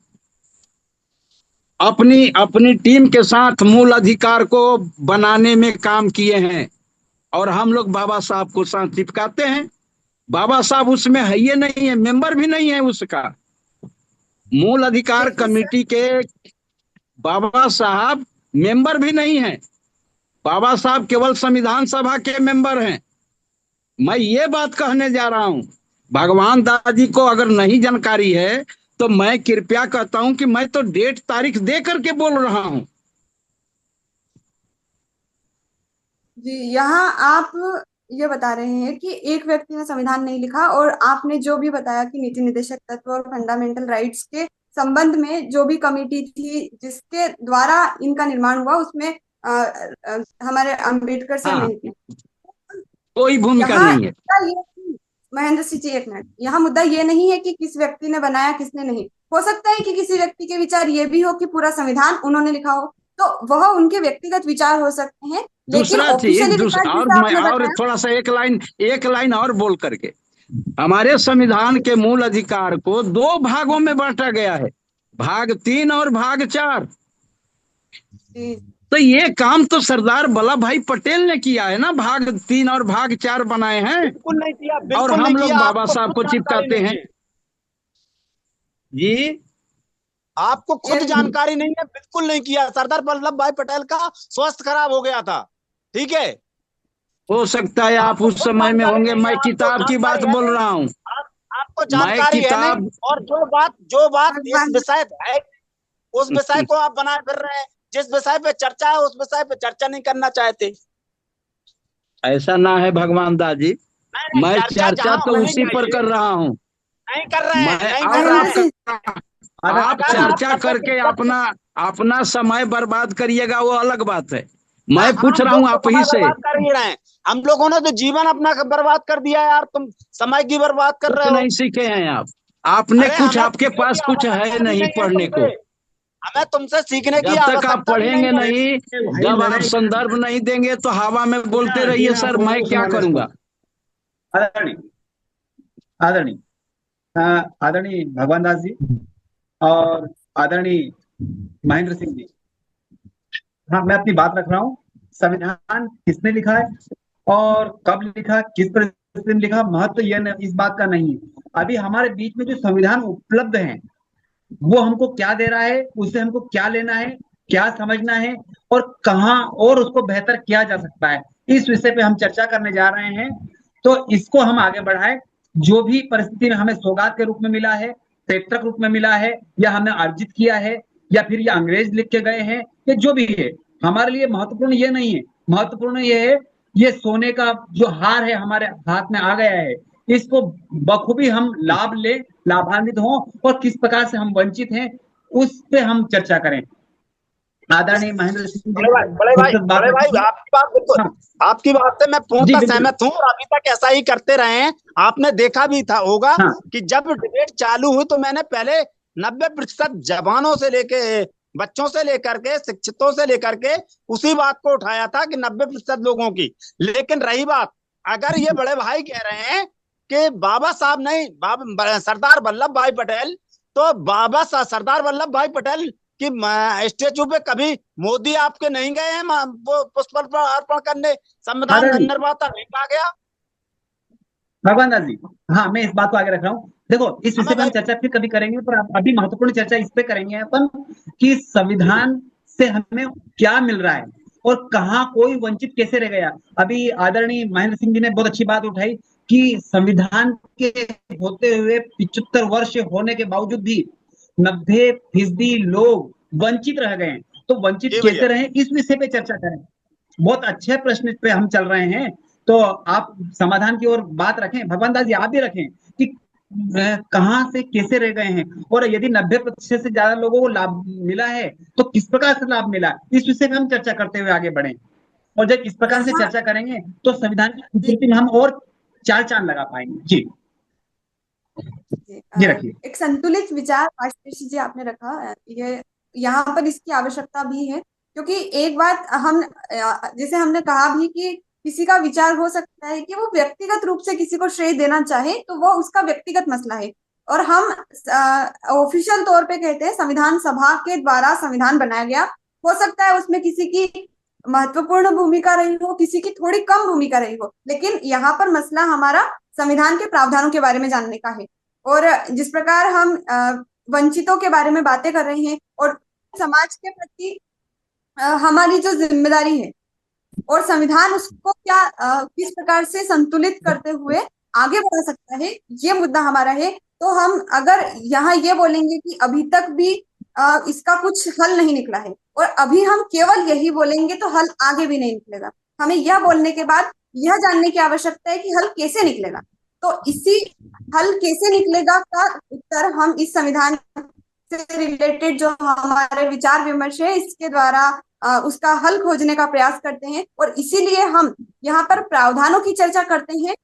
Speaker 7: अपनी अपनी टीम के साथ मूल अधिकार को बनाने में काम किए हैं और हम लोग बाबा साहब को साथ चिपकाते हैं। बाबा साहब उसमें है ये नहीं है, मेंबर भी नहीं है उसका। मूल अधिकार कमेटी के बाबा साहब मेंबर भी नहीं है। बाबा साहब केवल संविधान सभा के मेंबर हैं। मैं ये बात कहने जा रहा हूं, भगवान दादी को अगर नहीं जानकारी है तो मैं कृपया कहता हूं कि मैं तो डेट तारीख दे करके बोल रहा हूं।
Speaker 2: जी, यहाँ आप ये बता रहे हैं कि एक व्यक्ति ने संविधान नहीं लिखा, और आपने जो भी बताया कि नीति निर्देशक तत्व और फंडामेंटल राइट्स के संबंध में जो भी कमेटी थी जिसके द्वारा इनका निर्माण हुआ, उसमें हमारे अंबेडकर सर नहीं थे।
Speaker 7: कोई भूमिका नहीं है।
Speaker 2: महेंद्र सिंह जी, एक मिनट, यहाँ मुद्दा ये नहीं है कि किस व्यक्ति ने बनाया किसने नहीं। हो सकता है कि किसी व्यक्ति के विचार ये भी हो कि पूरा संविधान उन्होंने लिखा हो, तो वह उनके व्यक्तिगत विचार हो सकते हैं, लेकिन
Speaker 7: दूसरा चीज और थोड़ा सा एक लाइन और बोल करके, हमारे संविधान के मूल अधिकार को 2 भागों में बांटा गया है, भाग 3 और भाग 4। तो ये काम तो सरदार वल्लभ भाई पटेल ने किया है ना, भाग 3 और भाग 4 बनाए हैं।
Speaker 4: बिल्कुल नहीं किया, बिल्कुल
Speaker 7: और हम
Speaker 4: नहीं
Speaker 7: लोग
Speaker 4: किया,
Speaker 7: बाबा साहब को चिपकाते हैं। जी,
Speaker 4: आपको खुद जानकारी नहीं है, बिल्कुल नहीं किया। सरदार वल्लभ भाई पटेल का स्वास्थ्य खराब हो गया था, ठीक है।
Speaker 7: हो सकता है आप उस समय में होंगे, मैं किताब की बात बोल रहा हूँ।
Speaker 4: आपको जानकारी है नहीं, और जो बात इस विषय है, उस विषय को आप बनाए फिर रहे हैं। जिस विषय पे चर्चा है उस विषय पे चर्चा नहीं करना चाहते।
Speaker 7: ऐसा ना है भगवान दास जी, मैं चर्चा तो उसी पर कर रहा हूँ।
Speaker 4: नहीं कर रहे हैं,
Speaker 7: आप चर्चा करके अपना समय बर्बाद करिएगा, वो अलग बात है। मैं पूछ रहा हूँ आप ही से।
Speaker 4: हम लोगों ने तो जीवन अपना बर्बाद कर दिया यार, तुम समय की बर्बाद कर रहे हो।
Speaker 7: नहीं सीखे हैं आपने कुछ, आपके पास कुछ है नहीं पढ़ने को।
Speaker 4: हमें तुमसे सीखने की
Speaker 7: जब तक आप पढ़ेंगे नहीं, जब आप संदर्भ नहीं देंगे तो हवा में बोलते रहिए सर, मैं क्या करूंगा।
Speaker 3: आदरणीय भगवान दास जी और आदरणीय महेंद्र सिंह जी, हाँ मैं अपनी बात रख रहा हूँ। संविधान किसने लिखा है और कब लिखा, किस परिस्थिति में लिखा, महत्व यह इस बात का नहीं है। अभी हमारे बीच में जो संविधान उपलब्ध है वो हमको क्या दे रहा है, उससे हमको क्या लेना है, क्या समझना है और कहाँ और उसको बेहतर किया जा सकता है, इस विषय पे हम चर्चा करने जा रहे हैं। तो इसको हम आगे बढ़ाएं। जो भी परिस्थिति में हमें सौगात के रूप में मिला है, पैतृक रूप में मिला है, या हमने अर्जित किया है, या फिर ये अंग्रेज लिख के गए हैं, ये जो भी है हमारे लिए महत्वपूर्ण ये नहीं है। महत्वपूर्ण ये है, ये सोने का जो हार है हमारे हाथ में आ गया है, इसको बखूबी हम लाभ ले, लाभान्वित हों, और किस प्रकार से हम वंचित हैं उस पे हम चर्चा करें। आदरणीय महेंद्र सिंह जी,
Speaker 4: बड़े भाई आपकी बात बिल्कुल, आपकी बात से मैं पूर्णतः सहमत हूँ, और अभी तक ऐसा ही करते रहे हैं। आपने देखा भी था होगा कि जब डिबेट चालू हुई तो मैंने पहले 90% जवानों से लेके, बच्चों से लेकर के, शिक्षितों से लेकर के उसी बात को उठाया था कि 90% लोगों की। लेकिन रही बात, अगर ये बड़े भाई कह रहे हैं कि बाबा साहब नहीं, सरदार वल्लभ भाई पटेल, तो सरदार वल्लभ भाई पटेल कि स्टेचू पे कभी मोदी आपके नहीं गए हैं वो पुष्प अर्पण करने, संविधान निर्माता नहीं कहा गया।
Speaker 3: भगवान दास जी, हाँ मैं इस बात को आगे रख रहा हूँ। देखो इस विषय पर हम चर्चा फिर कभी करेंगे, पर अभी महत्वपूर्ण चर्चा इस पे करेंगे अपन कि संविधान से हमें क्या मिल रहा है और कहाँ कोई वंचित कैसे रह गया। अभी आदरणीय महेंद्र सिंह जी ने बहुत अच्छी बात उठाई कि संविधान के होते हुए 75 वर्ष होने के बावजूद भी 90% लोग वंचित रह गए। तो वंचित कैसे रहे, इस विषय पे चर्चा करें। बहुत अच्छे प्रश्न पे हम चल रहे हैं, तो आप समाधान की ओर बात रखें। भगवान दास जी आप भी रखें कि कहां से कैसे रह गए हैं, और यदि 90% से ज्यादा लोगों को लाभ मिला है तो किस प्रकार से लाभ मिला, इस विषय में हम चर्चा करते हुए आगे बढ़े। और जब इस प्रकार से चर्चा करेंगे तो संविधान की खूबसूरती में हम और चार चांद लगा पाएंगे। जी जी रखिए।
Speaker 2: एक संतुलित विचार आशुतोष जी आपने रखा, ये यहाँ पर इसकी आवश्यकता भी है, क्योंकि एक बात हम जैसे हमने कहा भी कि किसी का विचार हो सकता है कि वो व्यक्तिगत रूप से किसी को श्रेय देना चाहे, तो वो उसका व्यक्तिगत मसला है। और हम ऑफिशियल तौर पे कहते हैं संविधान सभा के द्वारा संविधान बनाया गया, हो सकता है उसमें किसी की महत्वपूर्ण भूमिका रही हो, किसी की थोड़ी कम भूमिका रही हो, लेकिन यहाँ पर मसला हमारा संविधान के प्रावधानों के बारे में जानने का है। और जिस प्रकार हम वंचितों के बारे में बातें कर रहे हैं और समाज के प्रति हमारी जो जिम्मेदारी है, और संविधान उसको क्या किस प्रकार से संतुलित करते हुए आगे बढ़ा सकता है, ये मुद्दा हमारा है। तो हम अगर यहाँ ये बोलेंगे कि अभी तक भी इसका कुछ हल नहीं निकला है, और अभी हम केवल यही बोलेंगे तो हल आगे भी नहीं निकलेगा। हमें यह बोलने के बाद यह जानने की आवश्यकता है कि हल कैसे निकलेगा। तो इसी हल कैसे निकलेगा का उत्तर हम इस संविधान से रिलेटेड जो हमारे विचार विमर्श है इसके द्वारा उसका हल खोजने का प्रयास करते हैं। और इसीलिए हम यहाँ पर प्रावधानों की चर्चा करते हैं,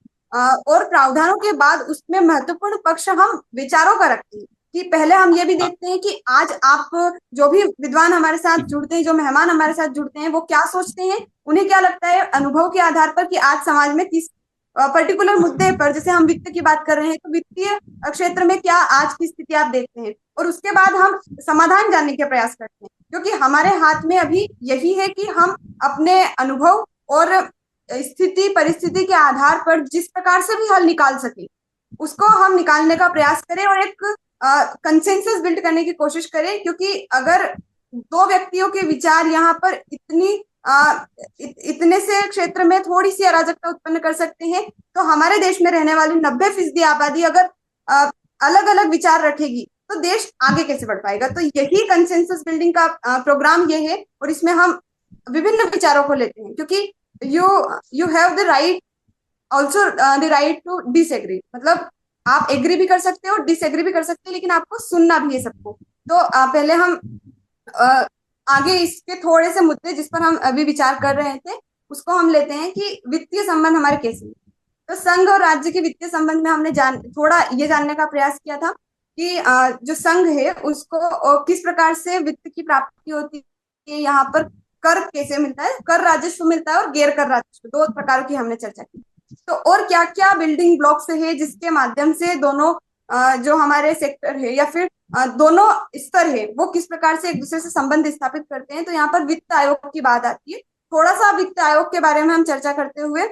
Speaker 2: और प्रावधानों के बाद उसमें महत्वपूर्ण पक्ष हम विचारों का रखते हैं कि पहले हम ये भी देखते हैं कि आज आप जो भी विद्वान हमारे साथ जुड़ते हैं, जो मेहमान हमारे साथ जुड़ते हैं, वो क्या सोचते हैं, उन्हें क्या लगता है अनुभव के आधार पर कि आज समाज में किस पर्टिकुलर मुद्दे पर, जैसे हम वित्त की बात कर रहे हैं तो वित्तीय क्षेत्र में क्या आज की स्थिति आप देखते हैं, और उसके बाद हम समाधान जानने के प्रयास करते हैं। क्योंकि हमारे हाथ में अभी यही है कि हम अपने अनुभव और स्थिति परिस्थिति के आधार पर जिस प्रकार से भी हल निकाल सके उसको हम निकालने का प्रयास करें और एक कंसेंसस बिल्ड करने की कोशिश करें। क्योंकि अगर दो व्यक्तियों के विचार यहाँ पर इतने से क्षेत्र में थोड़ी सी अराजकता उत्पन्न कर सकते हैं, तो हमारे देश में रहने वाली 90% आबादी अगर अलग अलग विचार रखेगी तो देश आगे कैसे बढ़ पाएगा। तो यही कंसेंसस बिल्डिंग का प्रोग्राम ये है, और इसमें हम विभिन्न विचारों को लेते हैं, क्योंकि you have the right also the right to disagree, मतलब आप एग्री भी कर सकते हो, डिसएग्री भी कर सकते हो, लेकिन आपको सुनना भी है सबको। तो पहले हम आगे इसके थोड़े से मुद्दे जिस पर हम अभी विचार कर रहे थे उसको हम लेते हैं कि वित्तीय संबंध हमारे कैसे हैं। तो संघ और राज्य के वित्तीय संबंध में हमने थोड़ा ये जानने का प्रयास किया था कि जो संघ है उसको किस प्रकार से वित्त की प्राप्ति होती है, यहाँ पर कर कैसे मिलता है, कर राजस्व मिलता है और गैर कर राजस्व, दो प्रकार की हमने चर्चा की। तो और क्या क्या बिल्डिंग ब्लॉक्स है जिसके माध्यम से दोनों जो हमारे सेक्टर है या फिर दोनों स्तर है वो किस प्रकार से एक दूसरे से संबंध स्थापित करते हैं। तो यहाँ पर वित्त आयोग की बात आती है। थोड़ा सा वित्त आयोग के बारे में हम चर्चा करते हुए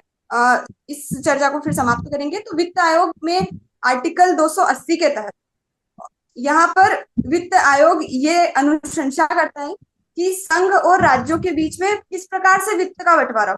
Speaker 2: इस चर्चा को फिर समाप्त करेंगे। तो वित्त आयोग में आर्टिकल 280 के तहत यहाँ पर वित्त आयोग ये अनुशंसा करता है कि संघ और राज्यों के बीच में किस प्रकार से वित्त का बंटवारा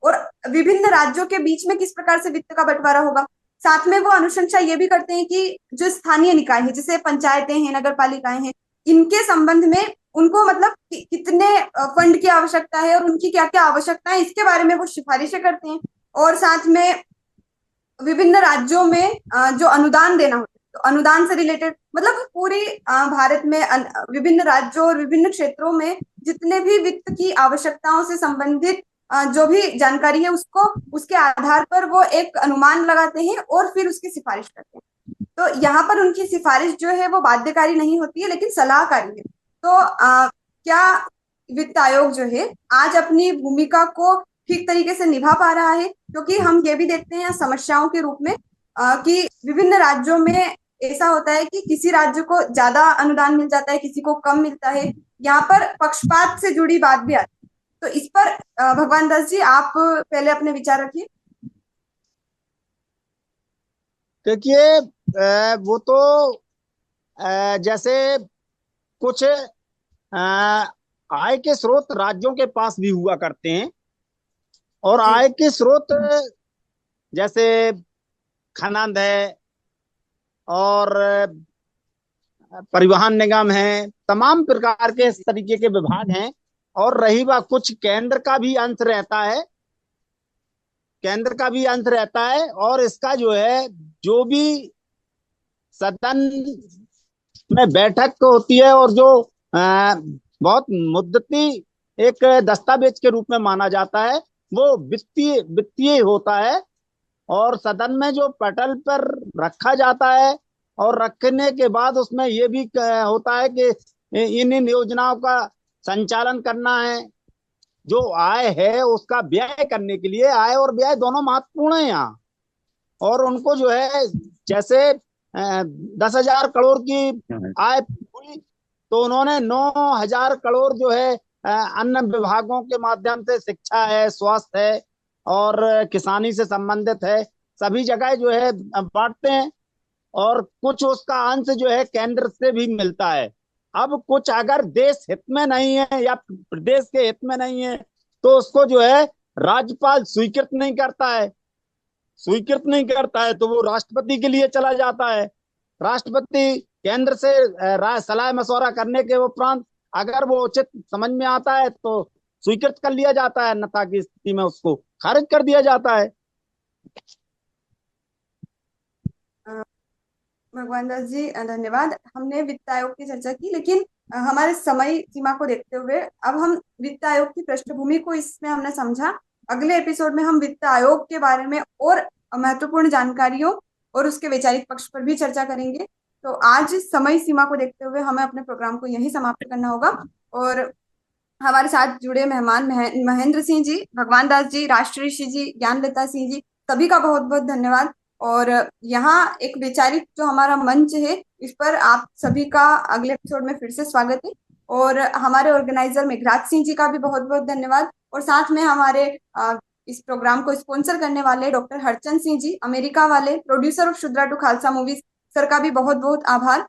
Speaker 2: और विभिन्न राज्यों के बीच में किस प्रकार से वित्त का बंटवारा होगा। साथ में वो अनुशंसा ये भी करते हैं कि जो स्थानीय निकाय है जैसे पंचायतें हैं, नगर पालिकाएं हैं, इनके संबंध में उनको मतलब कितने फंड की आवश्यकता है और उनकी क्या क्या आवश्यकता है इसके बारे में वो सिफारिशें करते हैं। और साथ में विभिन्न राज्यों में जो अनुदान देना होता है तो अनुदान से रिलेटेड मतलब पूरी भारत में विभिन्न राज्यों और विभिन्न क्षेत्रों में जितने भी वित्त की आवश्यकताओं से संबंधित जो भी जानकारी है उसको उसके आधार पर वो एक अनुमान लगाते हैं और फिर उसकी सिफारिश करते हैं। तो यहाँ पर उनकी सिफारिश जो है वो बाध्यकारी नहीं होती है लेकिन सलाहकारी है। तो क्या वित्त आयोग जो है आज अपनी भूमिका को ठीक तरीके से निभा पा रहा है? क्योंकि हम ये भी देखते हैं समस्याओं के रूप में कि विभिन्न राज्यों में ऐसा होता है कि किसी राज्य को ज्यादा अनुदान मिल जाता है, किसी को कम मिलता है। यहाँ पर पक्षपात से जुड़ी बात भी आती है। तो इस पर भगवान दास जी आप पहले अपने विचार रखिए।
Speaker 4: देखिए वो तो जैसे कुछ आय के स्रोत राज्यों के पास भी हुआ करते हैं और आय के स्रोत जैसे खनन है और परिवहन निगम है, तमाम प्रकार के इस तरीके के विभाग हैं। और रही बात कुछ केंद्र का भी अंश रहता है, केंद्र का भी अंश रहता है। और इसका जो है जो भी सदन में बैठक होती है और जो बहुत मुद्दती एक दस्तावेज के रूप में माना जाता है वो वित्तीय होता है। और सदन में जो पटल पर रखा जाता है और रखने के बाद उसमें ये भी होता है कि इन योजनाओं का संचालन करना है। जो आय है उसका व्यय करने के लिए, आय और व्यय दोनों महत्वपूर्ण है यहाँ। और उनको जो है जैसे 10,000 करोड़ की आय हुई तो उन्होंने 9,000 करोड़ जो है अन्य विभागों के माध्यम से, शिक्षा है, स्वास्थ्य है और किसानी से संबंधित है, सभी जगह जो है बांटते हैं। और कुछ उसका अंश जो है केंद्र से भी मिलता है। अब कुछ अगर देश हित में नहीं है या प्रदेश के हित में नहीं है तो उसको जो है राज्यपाल स्वीकृत नहीं करता है तो वो राष्ट्रपति के लिए चला जाता है। राष्ट्रपति केंद्र से सलाह मशवरा करने के उपरांत अगर वो उचित समझ में आता है तो स्वीकृत कर लिया जाता है, अन्यथा की स्थिति में उसको खारिज कर दिया जाता है।
Speaker 2: भगवान दास जी धन्यवाद। हमने वित्त आयोग की चर्चा की, लेकिन हमारे समय सीमा को देखते हुए अब हम वित्त आयोग की पृष्ठभूमि को इसमें हमने समझा। अगले एपिसोड में हम वित्त आयोग के बारे में और महत्वपूर्ण जानकारियों और उसके वैचारिक पक्ष पर भी चर्चा करेंगे। तो आज समय सीमा को देखते हुए हमें अपने प्रोग्राम को यहीं समाप्त करना होगा। और हमारे साथ जुड़े मेहमान महेंद्र सिंह जी, भगवान दास जी, राष्ट्रीय जी, ज्ञानलता सिंह जी, सभी का बहुत बहुत धन्यवाद। और यहाँ एक वैचारिक जो हमारा मंच है इस पर आप सभी का अगले एपिसोड में फिर से स्वागत है। और हमारे ऑर्गेनाइजर मेघराज सिंह जी का भी बहुत बहुत धन्यवाद। और साथ में हमारे इस प्रोग्राम को स्पॉन्सर करने वाले डॉक्टर हरचंद सिंह जी, अमेरिका वाले, producer of Shudra to Khalsa movies, sir का भी बहुत बहुत आभार।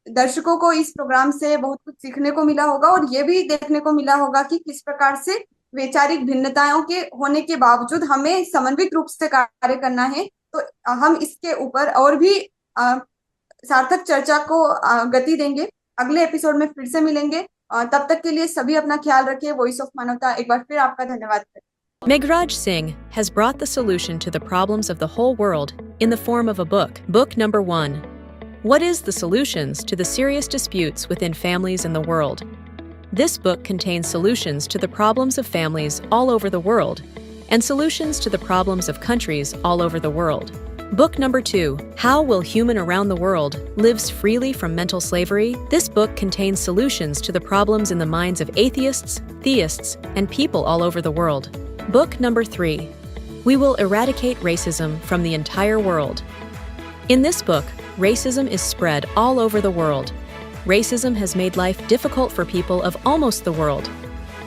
Speaker 2: दर्शकों को इस प्रोग्राम से बहुत कुछ सीखने को मिला होगा और ये भी देखने को मिला होगा कि किस प्रकार से वैचारिक भिन्नताओं के होने के बावजूद हमें समन्वित रूप से कार्य करना है। तो हम इसके ऊपर और भी सार्थक चर्चा को गति देंगे। अगले एपिसोड में फिर से मिलेंगे। तब तक के लिए सभी अपना ख्याल रखिए। वॉइस ऑफ मानवता एक बार फिर आपका धन्यवाद।
Speaker 8: Meghraj Singh has brought the solution to the problems of the whole world in the form of a book. Book number 1. What is the solutions to the serious disputes within families in the world? This book contains solutions to the problems of families all over the world and solutions to the problems of countries all over the world. Book number 2. How will human around the world lives freely from mental slavery? This book contains solutions to the problems in the minds of atheists, theists, and people all over the world. Book number 3. We will eradicate racism from the entire world. In this book, racism is spread all over the world. Racism has made life difficult for people of almost the world.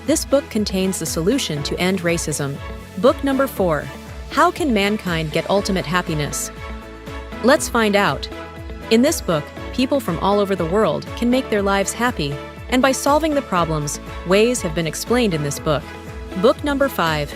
Speaker 8: This book contains the solution to end racism. Book number 4. How can mankind get ultimate happiness? Let's find out. In this book, people from all over the world can make their lives happy, and by solving the problems, ways have been explained in this book. Book number 5.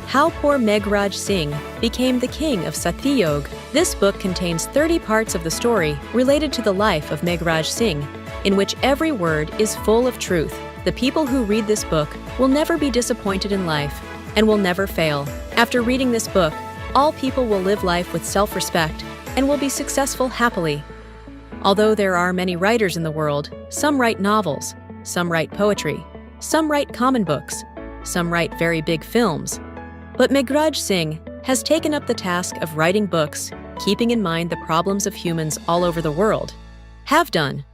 Speaker 8: How poor Meghraj Singh became the king of Satyayog. This book contains 30 parts of the story related to the life of Meghraj Singh, in which every word is full of truth. The people who read this book will never be disappointed in life and will never fail. After reading this book, all people will live life with self-respect and will be successful happily. Although there are many writers in the world, some write novels, some write poetry, some write common books, some write very big films. But Meghraj Singh has taken up the task of writing books, keeping in mind the problems of humans all over the world. Have done.